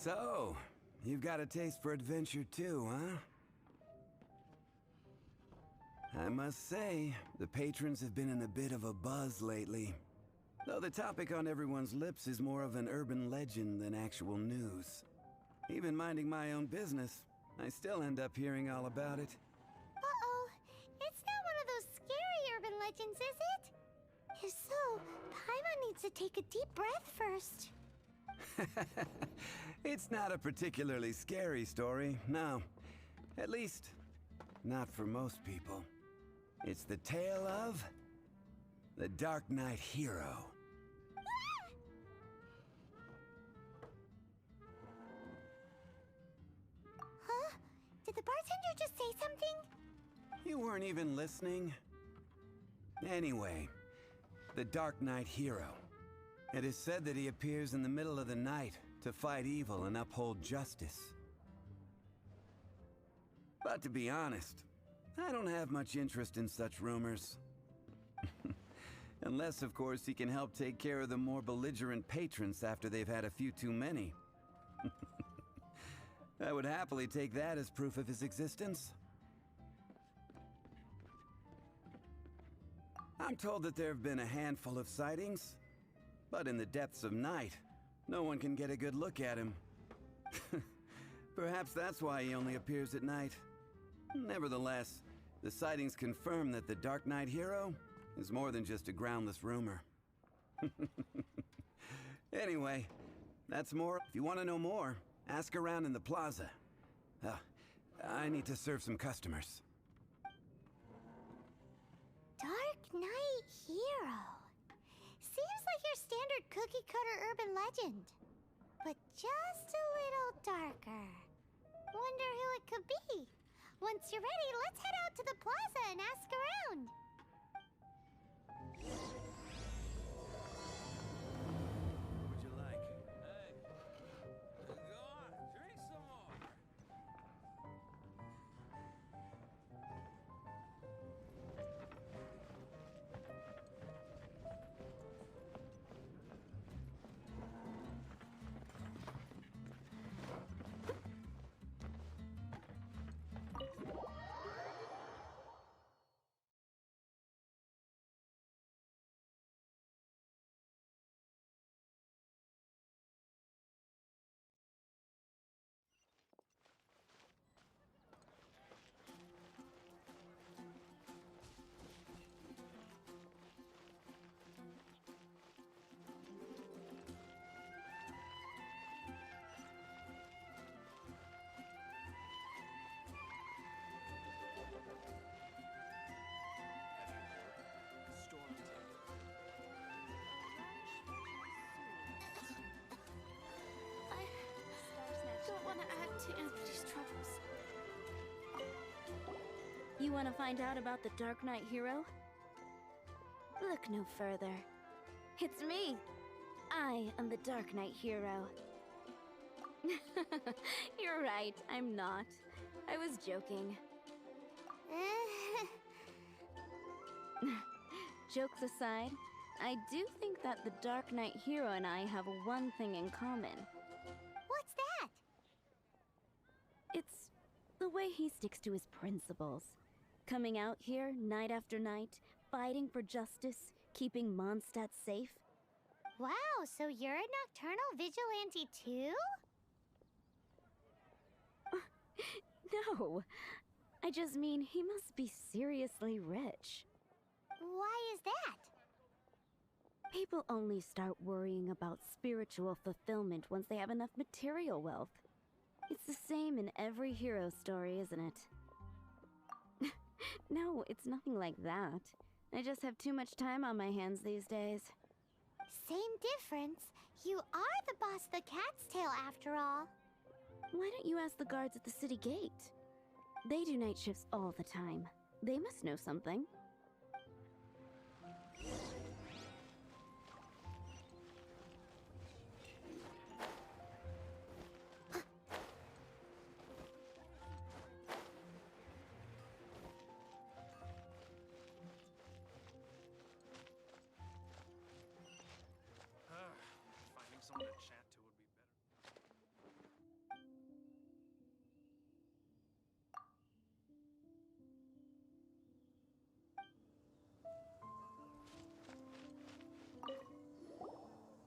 So, you've got a taste for adventure too, huh? I must say, the patrons have been in a bit of a buzz lately. Though the topic on everyone's lips is more of an urban legend than actual news. Even minding my own business, I still end up hearing all about it. Uh-oh. It's not one of those scary urban legends, is it? If so, Paimon needs to take a deep breath first. It's not a particularly scary story, no. At least, not for most people. It's the tale of the Dark Knight Hero. Huh? Did the bartender just say something? You weren't even listening? Anyway, the Dark Knight Hero. It is said that he appears in the middle of the night to fight evil and uphold justice. But to be honest, I don't have much interest in such rumors. Unless, of course, he can help take care of the more belligerent patrons after they've had a few too many. I would happily take that as proof of his existence. I'm told that there have been a handful of sightings, but in the depths of night, no one can get a good look at him. Perhaps that's why he only appears at night. Nevertheless, the sightings confirm that the Dark Knight Hero is more than just a groundless rumor. Anyway, that's more. If you want to know more, ask around in the plaza. I need to serve some customers. Dark Knight Hero. Seems like your standard cookie-cutter urban legend. But just a little darker. Wonder who it could be. Once you're ready, let's head out to the plaza and ask around. Would you like? Hey, go on, drink some more. I don't want to add to Anthony's troubles. You want to find out about the Dark Knight Hero? Look no further. It's me! I am the Dark Knight Hero. You're right, I'm not. I was joking. Jokes aside, I do think that the Dark Knight Hero and I have one thing in common. What's that? It's the way he sticks to his principles. Coming out here night after night, fighting for justice, keeping Mondstadt safe. Wow, so you're a nocturnal vigilante too? No, I just mean he must be seriously rich. Why is that? People only start worrying about spiritual fulfillment once they have enough material wealth. It's the same in every hero story, isn't it? No, it's nothing like that. I just have too much time on my hands these days. Same difference. You are the boss of the Cat's Tail after all. Why don't you ask the guards at the city gate? They do night shifts all the time. They must know something. Finding someone to chat to would be better.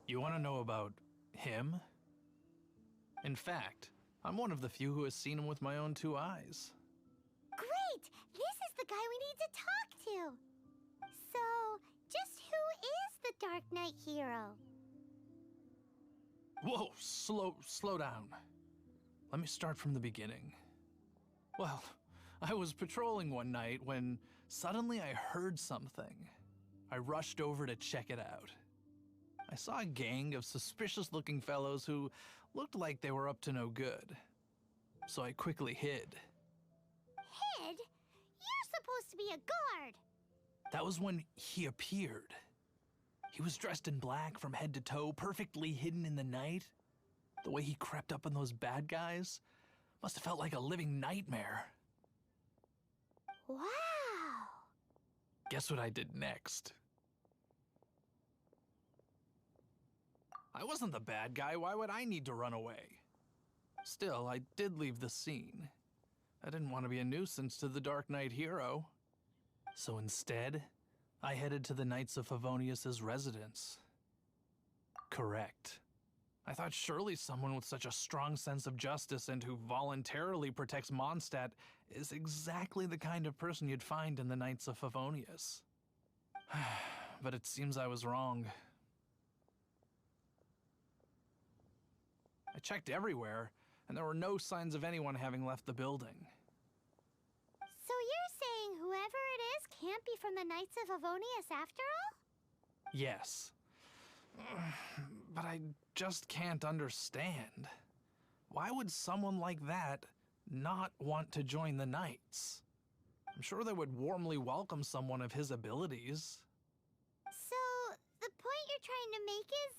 You want to know about him? In fact, I'm one of the few who has seen him with my own 2 eyes. Great! This is the guy we need to talk to! So, just who is the Dark Knight hero? Whoa, slow down. Let me start from the beginning. Well, I was patrolling one night when suddenly I heard something. I rushed over to check it out. I saw a gang of suspicious-looking fellows who looked like they were up to no good. So I quickly hid. Hid? You're supposed to be a guard! That was when he appeared. He was dressed in black from head to toe, perfectly hidden in the night. The way he crept up on those bad guys must have felt like a living nightmare. Wow! Guess what I did next? I wasn't the bad guy. Why would I need to run away? Still, I did leave the scene. I didn't want to be a nuisance to the Dark Knight hero. So instead, I headed to the Knights of Favonius' residence. Correct. I thought surely someone with such a strong sense of justice and who voluntarily protects Mondstadt is exactly the kind of person you'd find in the Knights of Favonius. But it seems I was wrong. I checked everywhere, and there were no signs of anyone having left the building. So you're saying whoever it is can't be from the Knights of Favonius after all? Yes. But I just can't understand. Why would someone like that not want to join the Knights? I'm sure they would warmly welcome someone of his abilities. So, the point you're trying to make is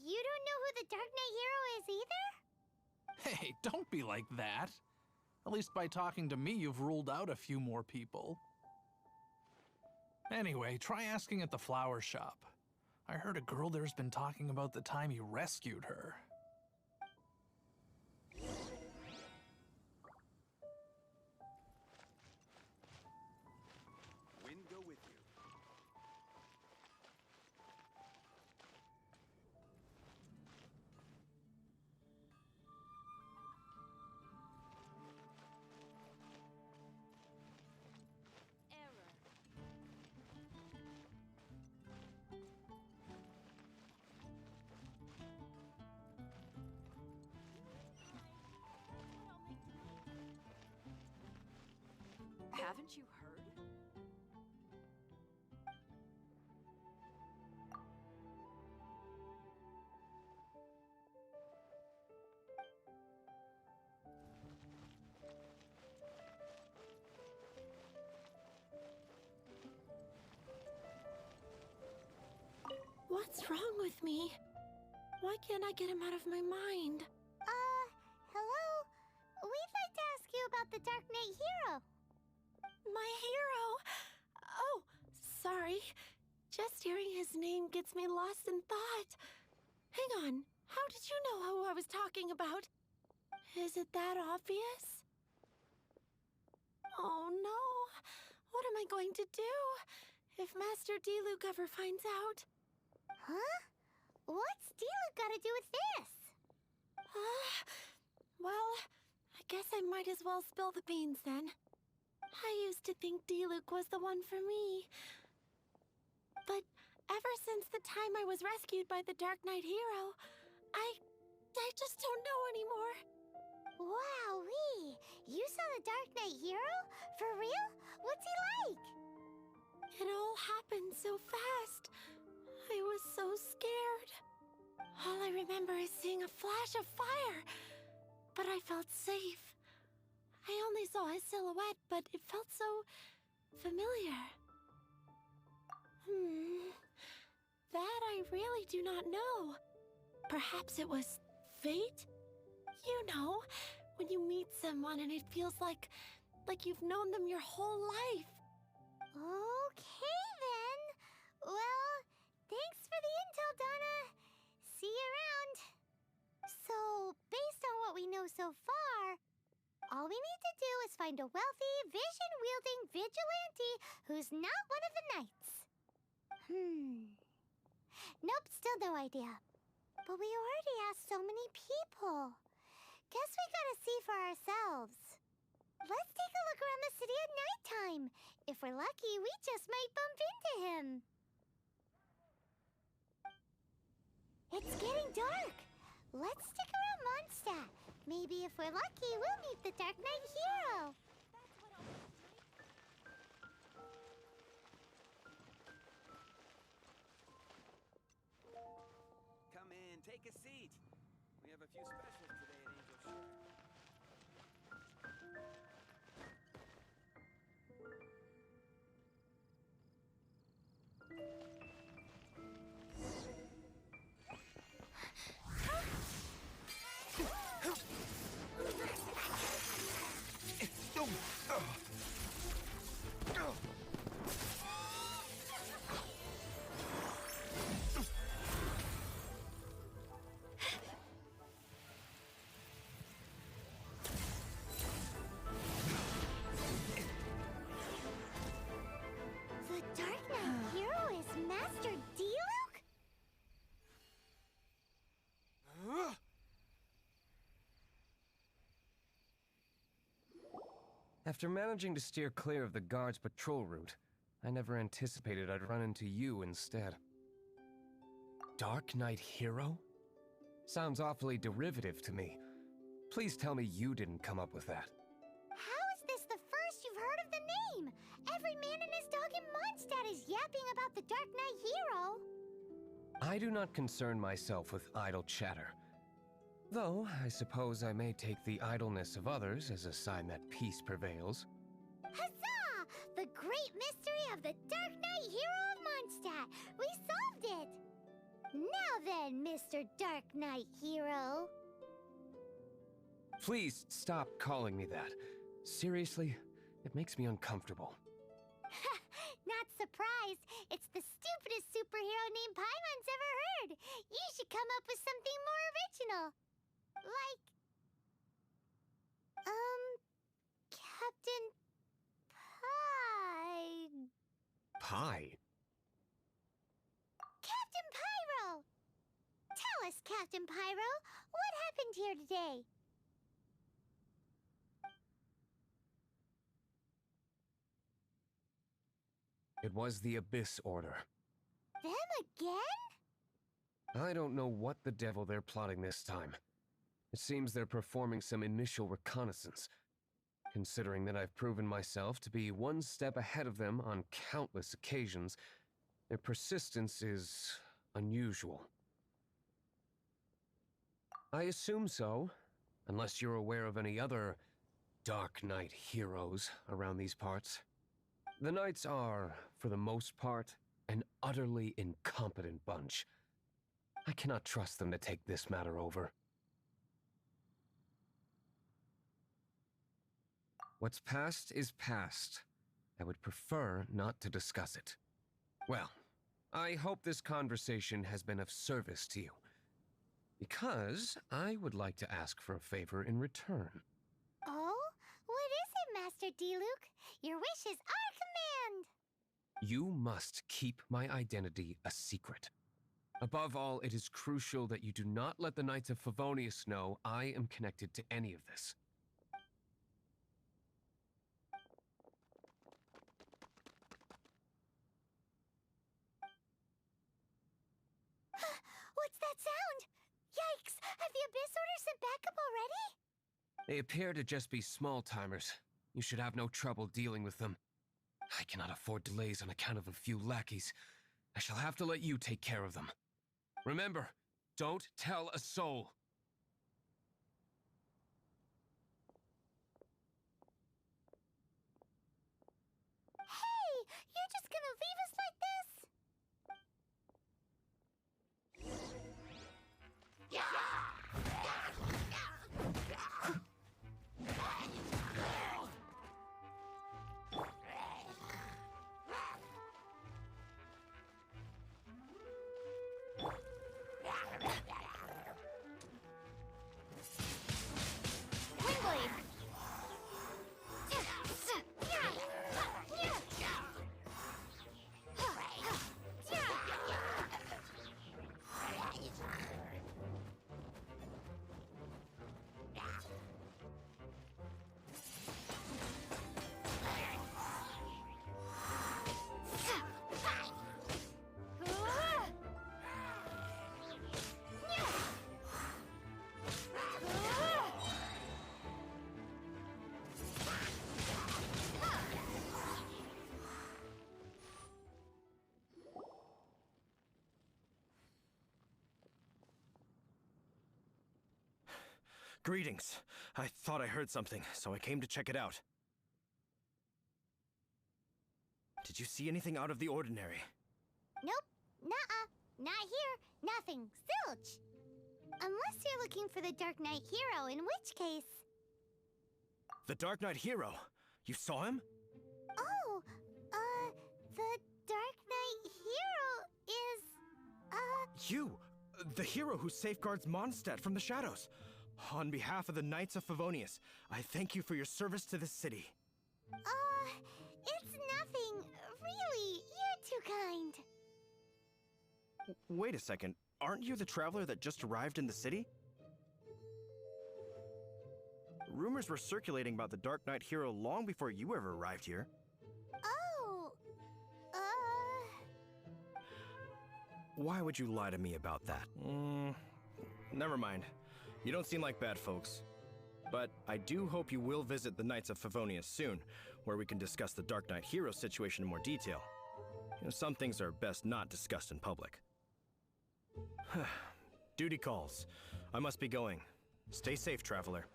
you don't know who the Dark Knight hero is either? Hey, don't be like that. At least by talking to me, you've ruled out a few more people. Anyway, try asking at the flower shop. I heard a girl there's been talking about the time he rescued her. Wind go with you. Haven't you heard? What's wrong with me? Why can't I get him out of my mind? Hello? We'd like to ask you about the Dark Knight hero. My hero? Oh, sorry. Just hearing his name gets me lost in thought. Hang on, how did you know who I was talking about? Is it that obvious? Oh no, what am I going to do if Master Diluc ever finds out? Huh? What's Diluc got to do with this? Well, I guess I might as well spill the beans then. I used to think Diluc was the one for me. But ever since the time I was rescued by the Dark Knight hero, I just don't know anymore. Wowee! You saw the Dark Knight hero? For real? What's he like? It all happened so fast. I was so scared. All I remember is seeing a flash of fire, but I felt safe. I only saw his silhouette, but it felt so familiar. That I really do not know. Perhaps it was fate? You know, when you meet someone and it feels like you've known them your whole life. Okay then. Well, thanks for the intel, Donna. See you around. So, based on what we know so far, all we need to do is find a wealthy, vision-wielding vigilante who's not one of the knights. Nope, still no idea. But we already asked so many people. Guess we gotta see for ourselves. Let's take a look around the city at nighttime. If we're lucky, we just might bump into him. It's getting dark. Let's stick around Mondstadt. Maybe if we're lucky, we'll meet the Dark Knight hero. Come in, take a seat. We have a few specials today at Angel Share. The Dark Knight hero is Master Diluc? After managing to steer clear of the guard's patrol route, I never anticipated I'd run into you instead. Dark Knight hero? Sounds awfully derivative to me. Please tell me you didn't come up with that. How is this the first you've heard of the name? Every man and his dog in Mondstadt is yapping about the Dark Knight hero. I do not concern myself with idle chatter. Though, I suppose I may take the idleness of others as a sign that peace prevails. Huzzah! The great mystery of the Dark Knight hero of Mondstadt! We solved it! Now then, Mr. Dark Knight hero. Please stop calling me that. Seriously, it makes me uncomfortable. Not surprised. It's the stupidest superhero name Paimon's ever heard. You should come up with something more original. Like... Captain... Pie? Captain Pyro! Tell us, Captain Pyro, what happened here today? It was the Abyss Order. Them again? I don't know what the devil they're plotting this time. It seems they're performing some initial reconnaissance. Considering that I've proven myself to be one step ahead of them on countless occasions, their persistence is unusual. I assume so, unless you're aware of any other Dark Knight heroes around these parts. The Knights are, for the most part, an utterly incompetent bunch. I cannot trust them to take this matter over. What's past is past. I would prefer not to discuss it. Well, I hope this conversation has been of service to you. Because I would like to ask for a favor in return. Oh? What is it, Master Diluc? Your wish is our command! You must keep my identity a secret. Above all, it is crucial that you do not let the Knights of Favonius know I am connected to any of this. What's that sound? Yikes! Have the Abyss Order sent backup already? They appear to just be small-timers. You should have no trouble dealing with them. I cannot afford delays on account of a few lackeys. I shall have to let you take care of them. Remember, don't tell a soul. Hey! You're just gonna leave us like this? Greetings. I thought I heard something, so I came to check it out. Did you see anything out of the ordinary? Nope. Nuh-uh. Not here. Nothing. Zilch. Unless you're looking for the Dark Knight hero, in which case... The Dark Knight hero? You saw him? Oh, the Dark Knight hero is, You! The hero who safeguards Mondstadt from the shadows. On behalf of the Knights of Favonius, I thank you for your service to this city. It's nothing. Really, you're too kind. Wait a second. Aren't you the traveler that just arrived in the city? Rumors were circulating about the Dark Knight hero long before you ever arrived here. Oh, Why would you lie to me about that? Never mind. You don't seem like bad folks. But I do hope you will visit the Knights of Favonius soon, where we can discuss the Dark Knight hero situation in more detail. You know, some things are best not discussed in public. Duty calls. I must be going. Stay safe, traveler.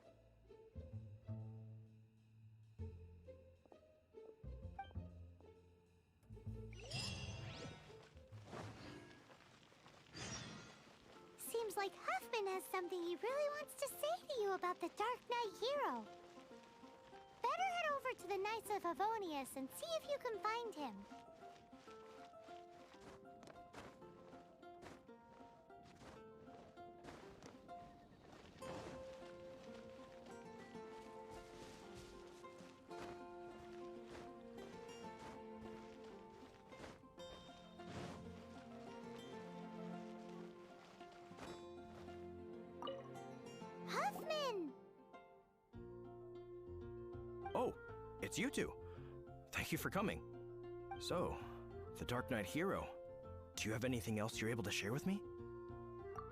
seems like Huffman has something he really wants to say to you about the Dark Knight hero. Better head over to the Knights of Favonius and see if you can find him. Huffman! Oh, it's you two. Thank you for coming. So, the Dark Knight hero. Do you have anything else you're able to share with me?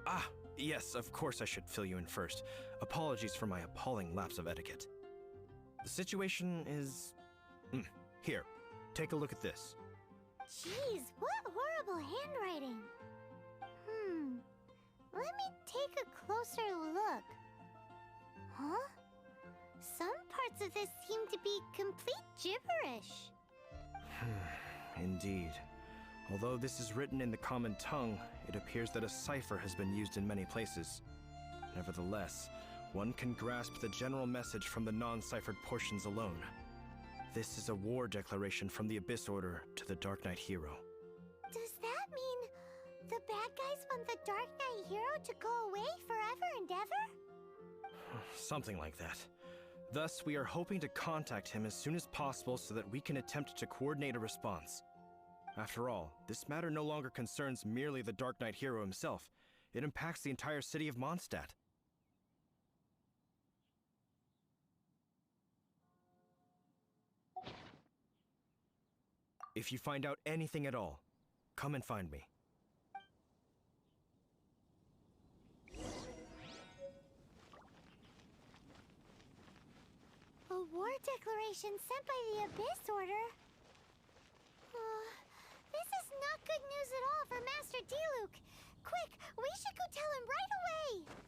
Ah, yes, of course I should fill you in first. Apologies for my appalling lapse of etiquette. The situation is... Here, take a look at this. Jeez, what horrible handwriting. Let me take a closer look. Huh? Some parts of this seem to be complete gibberish. Indeed. Although this is written in the common tongue, it appears that a cipher has been used in many places. Nevertheless, one can grasp the general message from the non-ciphered portions alone. This is a war declaration from the Abyss Order to the Dark Knight hero. Does that mean the bad guys want the Dark Knight hero to go away forever and ever? Something like that. Thus, we are hoping to contact him as soon as possible so that we can attempt to coordinate a response. After all, this matter no longer concerns merely the Dark Knight hero himself. It impacts the entire city of Mondstadt. If you find out anything at all, come and find me. A war declaration sent by the Abyss Order? This is not good news at all for Master Diluc. Quick, we should go tell him right away!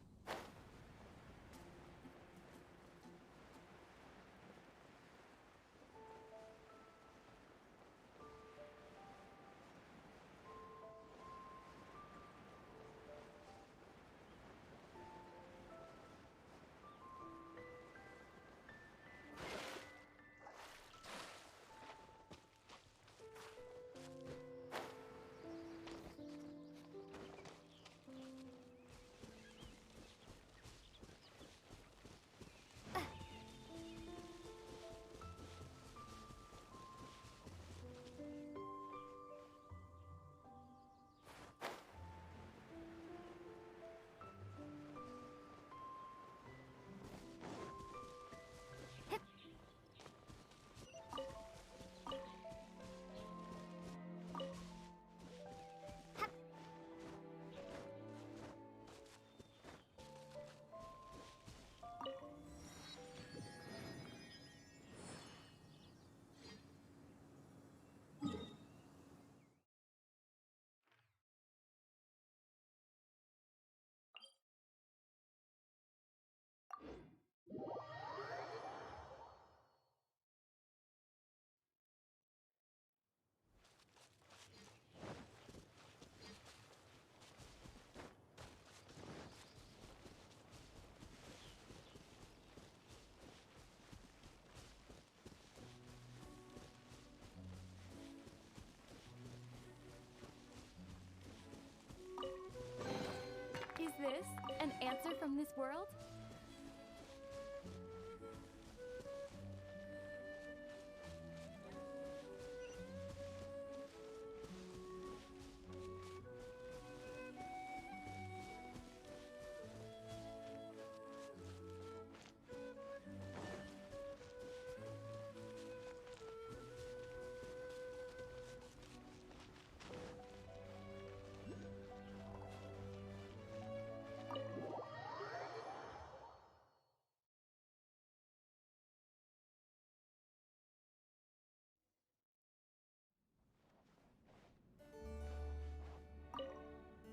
world?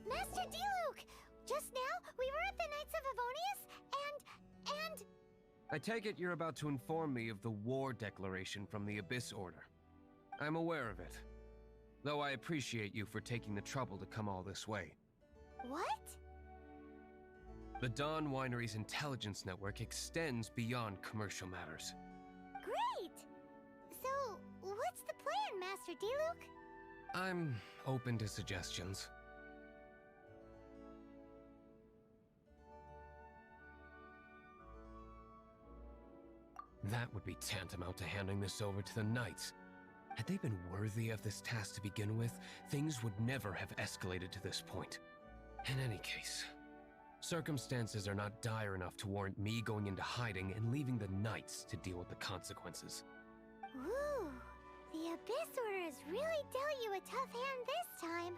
Master Diluc! Just now, we were at the Knights of Avonius, and... I take it you're about to inform me of the war declaration from the Abyss Order. I'm aware of it, though I appreciate you for taking the trouble to come all this way. What? The Dawn Winery's intelligence network extends beyond commercial matters. Great! So, what's the plan, Master Diluc? I'm open to suggestions. That would be tantamount to handing this over to the Knights. Had they been worthy of this task to begin with, things would never have escalated to this point. In any case, circumstances are not dire enough to warrant me going into hiding and leaving the Knights to deal with the consequences. Ooh, the Abyss Order has really dealt you a tough hand this time.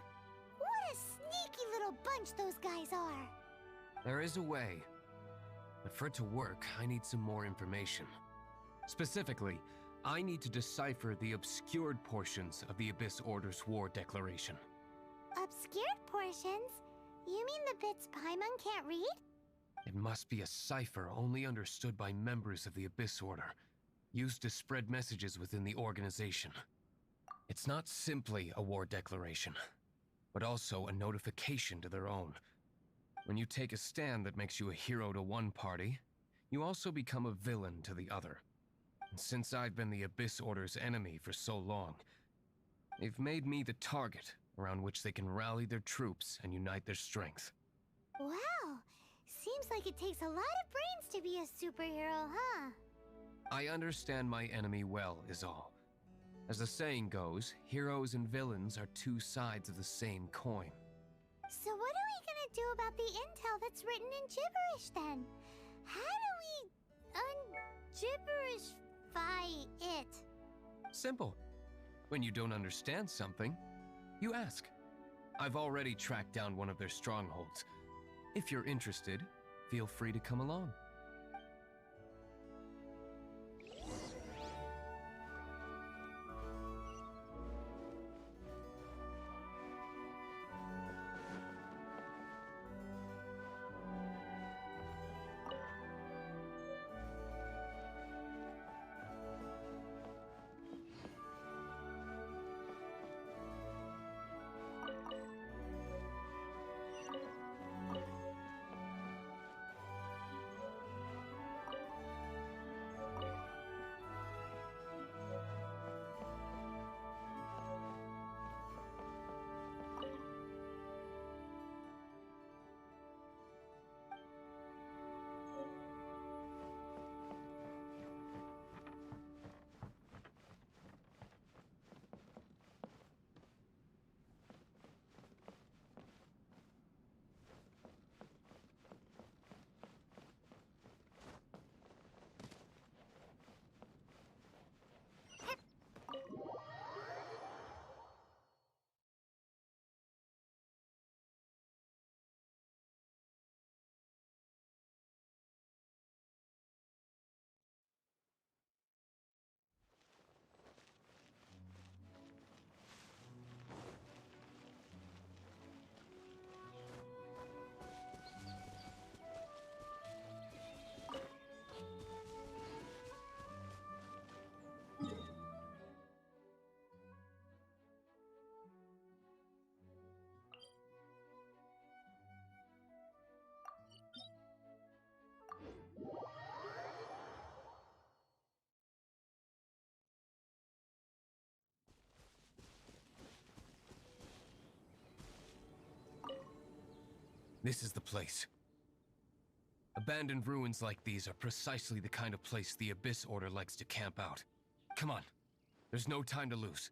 What a sneaky little bunch those guys are. There is a way, but for it to work, I need some more information. Specifically, I need to decipher the obscured portions of the Abyss Order's war declaration. Obscured portions? You mean the bits Paimon can't read? It must be a cipher only understood by members of the Abyss Order, used to spread messages within the organization. It's not simply a war declaration, but also a notification to their own. When you take a stand that makes you a hero to one party, you also become a villain to the other. And since I've been the Abyss Order's enemy for so long, they've made me the target around which they can rally their troops and unite their strength. Wow, seems like it takes a lot of brains to be a superhero, huh? I understand my enemy well, is all. As the saying goes, heroes and villains are two sides of the same coin. So what are we gonna do about the intel that's written in gibberish then? How do we un-gibberishify it? Simple. When you don't understand something, you ask. I've already tracked down one of their strongholds. If you're interested, feel free to come along. This is the place. Abandoned ruins like these are precisely the kind of place the Abyss Order likes to camp out. Come on, there's no time to lose.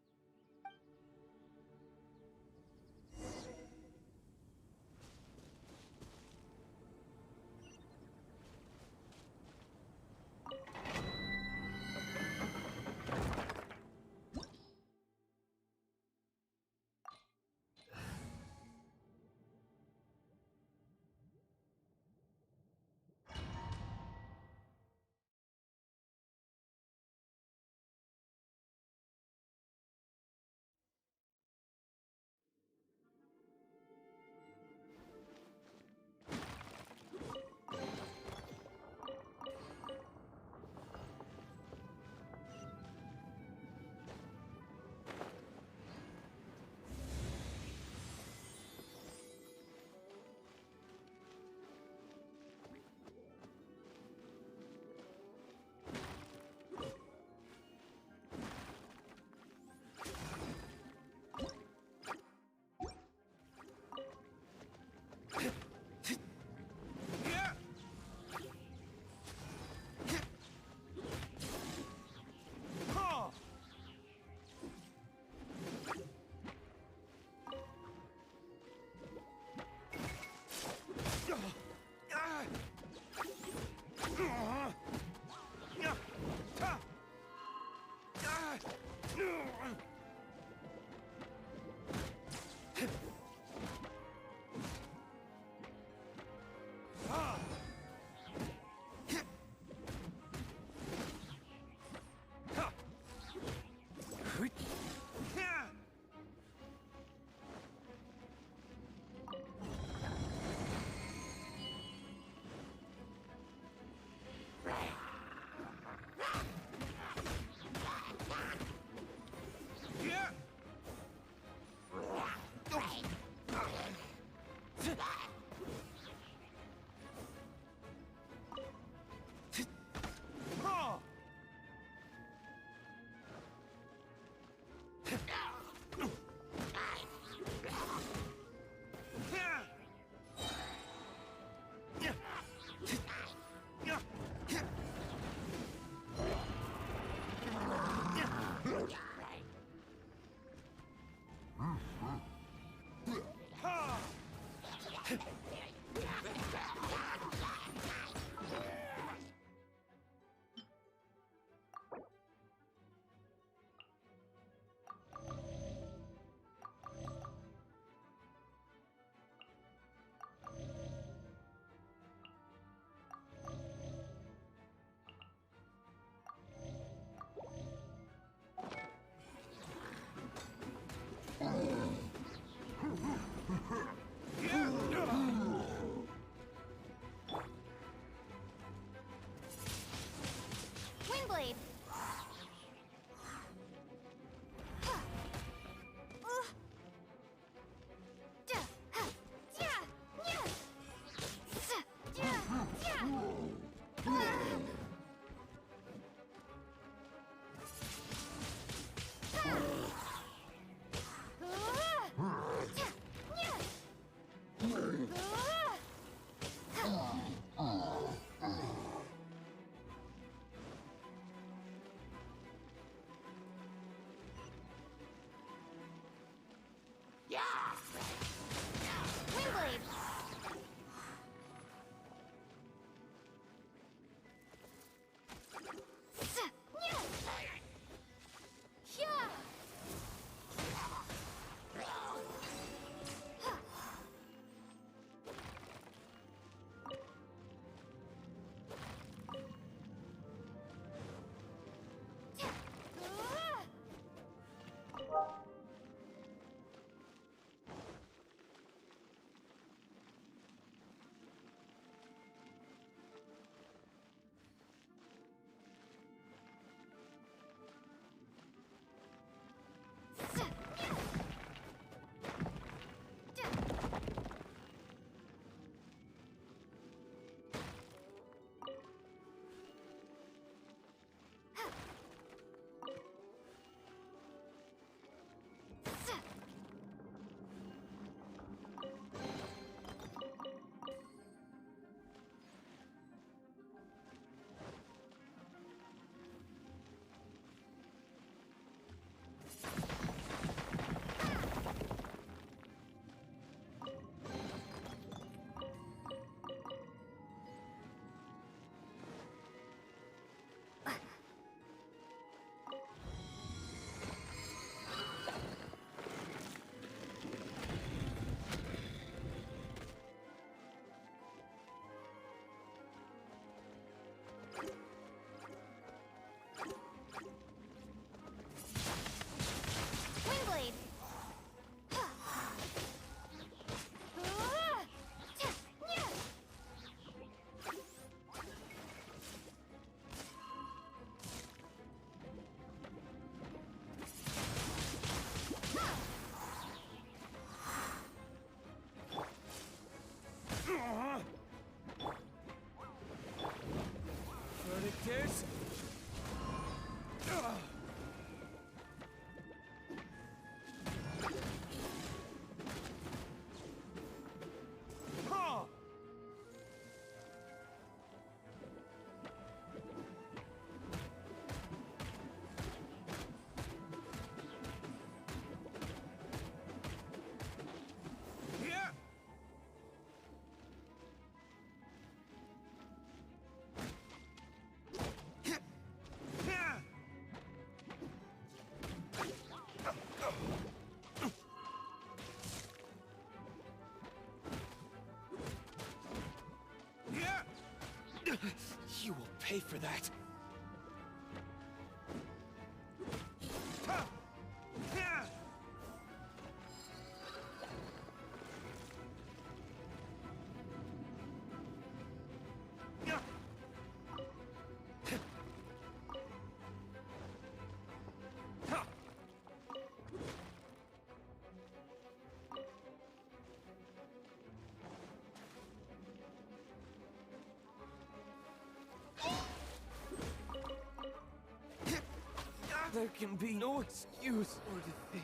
Windblade! Windblade! You will pay for that. There can be no excuse for defeat.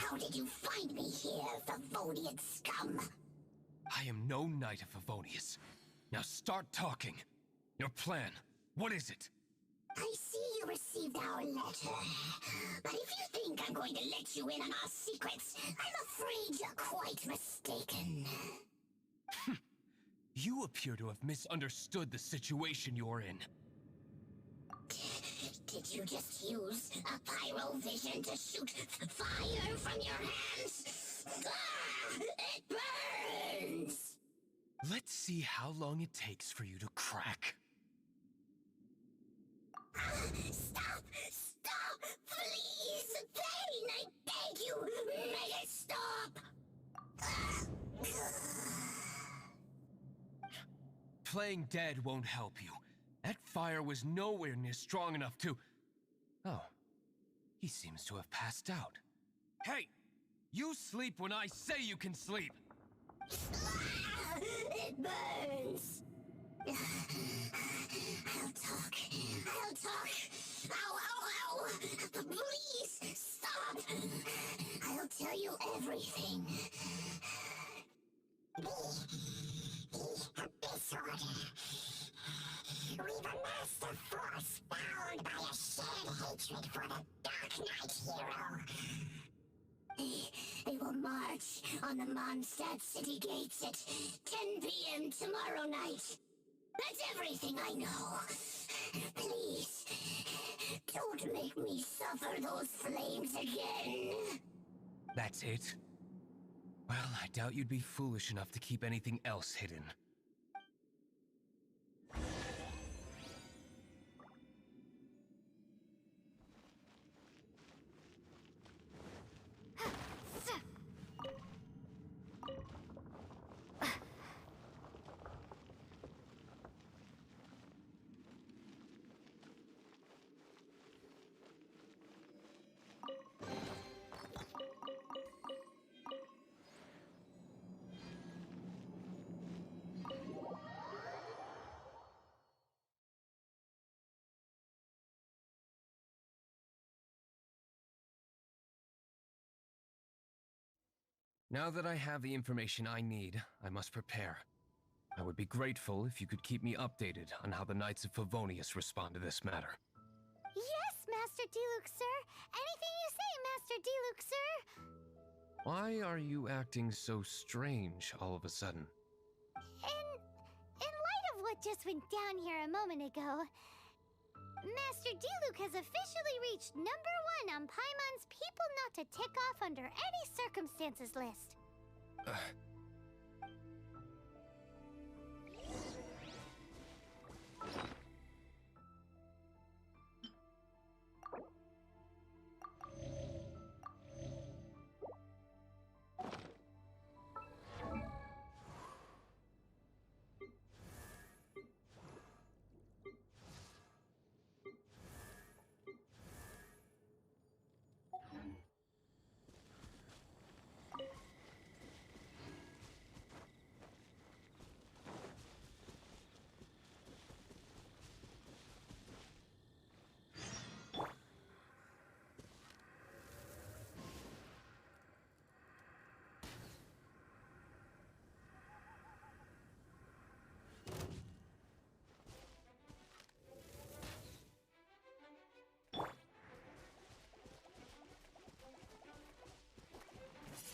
How did you find me here, Favonian scum? I am no knight of Favonius. Now start talking. Your plan, what is it? I see you received our letter. But if you think I'm going to let you in on our secrets, I'm afraid you're quite mistaken. You appear to have misunderstood the situation you're in. Did you just use a pyro vision to shoot fire from your hands? Ah, it burns! Let's see how long it takes for you to crack. Stop! Stop! Please! Pain! I beg you! Make it stop! Playing dead won't help you. That fire was nowhere near strong enough to... Oh. He seems to have passed out. Hey! You sleep when I say you can sleep! It burns! I'll talk. I'll talk. Ow, ow, ow! Please, stop! I'll tell you everything. This order. We've amassed a force bound by a shared hatred for the Dark Knight hero. They will march on the Mondstadt city gates at 10 p.m. tomorrow night. That's everything I know. Please, don't make me suffer those flames again. That's it? Well, I doubt you'd be foolish enough to keep anything else hidden. Now that I have the information I need, I must prepare. I would be grateful if you could keep me updated on how the Knights of Favonius respond to this matter. Yes, Master Diluc, sir. Anything you say, Master Diluc, sir. Why are you acting so strange all of a sudden? In light of what just went down here a moment ago, Master Diluc has officially reached #1 on Paimon's people not to tick off under any circumstances list.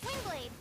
Windblade!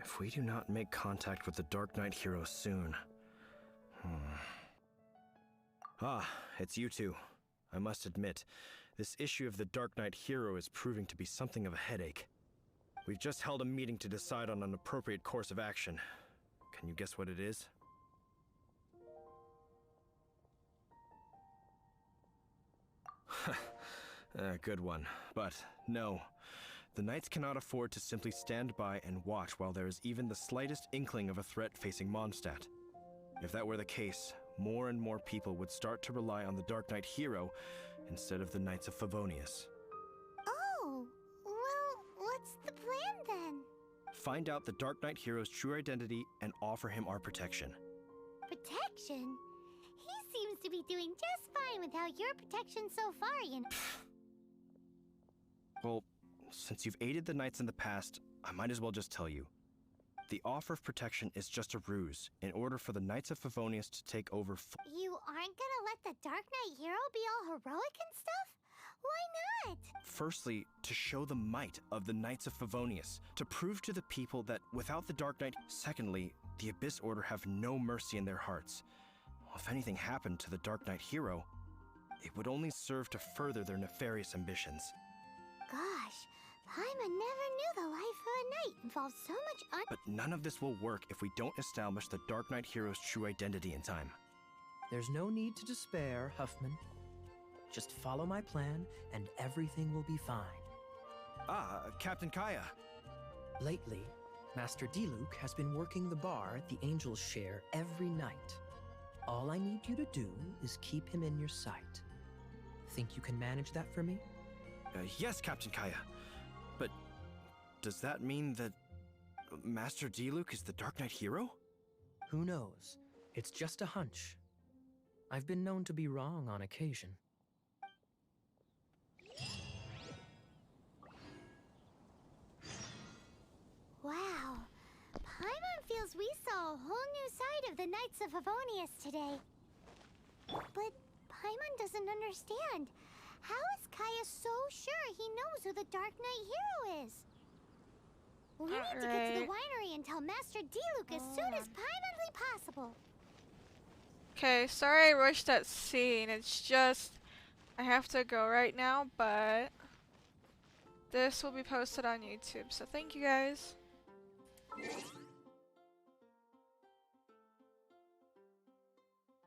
If we do not make contact with the Dark Knight hero soon... Ah, it's you two. I must admit, this issue of the Dark Knight hero is proving to be something of a headache. We've just held a meeting to decide on an appropriate course of action. Can you guess what it is? Good one. But no, The Knights cannot afford to simply stand by and watch while there is even the slightest inkling of a threat facing Mondstadt. If that were the case, more and more people would start to rely on the Dark Knight hero instead of the Knights of Favonius. Oh, well, what's the plan then? Find out the Dark Knight hero's true identity and offer him our protection. Protection? He seems to be doing just fine without your protection so far, you know. Well, since you've aided the Knights in the past, I might as well just tell you. The offer of protection is just a ruse in order for the Knights of Favonius to take over You aren't gonna let the Dark Knight hero be all heroic and stuff? Why not? Firstly, to show the might of the Knights of Favonius, to prove to the people that without the Dark Knight. Secondly, the Abyss Order have no mercy in their hearts. If anything happened to the Dark Knight hero, it would only serve to further their nefarious ambitions. Gosh, Paimon never knew the life of a knight involved so much But none of this will work if we don't establish the Dark Knight hero's true identity in time. There's no need to despair, Huffman. Just follow my plan, and everything will be fine. Ah, Captain Kaya. Lately, Master Diluc has been working the bar at the Angel's Share every night. All I need you to do is keep him in your sight. Think you can manage that for me? Yes, Captain Kaya. But does that mean that Master Diluc is the Dark Knight hero? Who knows? It's just a hunch. I've been known to be wrong on occasion. Wow. Paimon feels we saw a whole new side of the Knights of Favonius today. But Paimon doesn't understand. How is Kaya so sure he knows who the Dark Knight hero is? We need to get to the winery and tell Master Diluc as soon as Paimonly possible. Okay, sorry I rushed that scene. It's just I have to go right now, but this will be posted on YouTube. So thank you guys.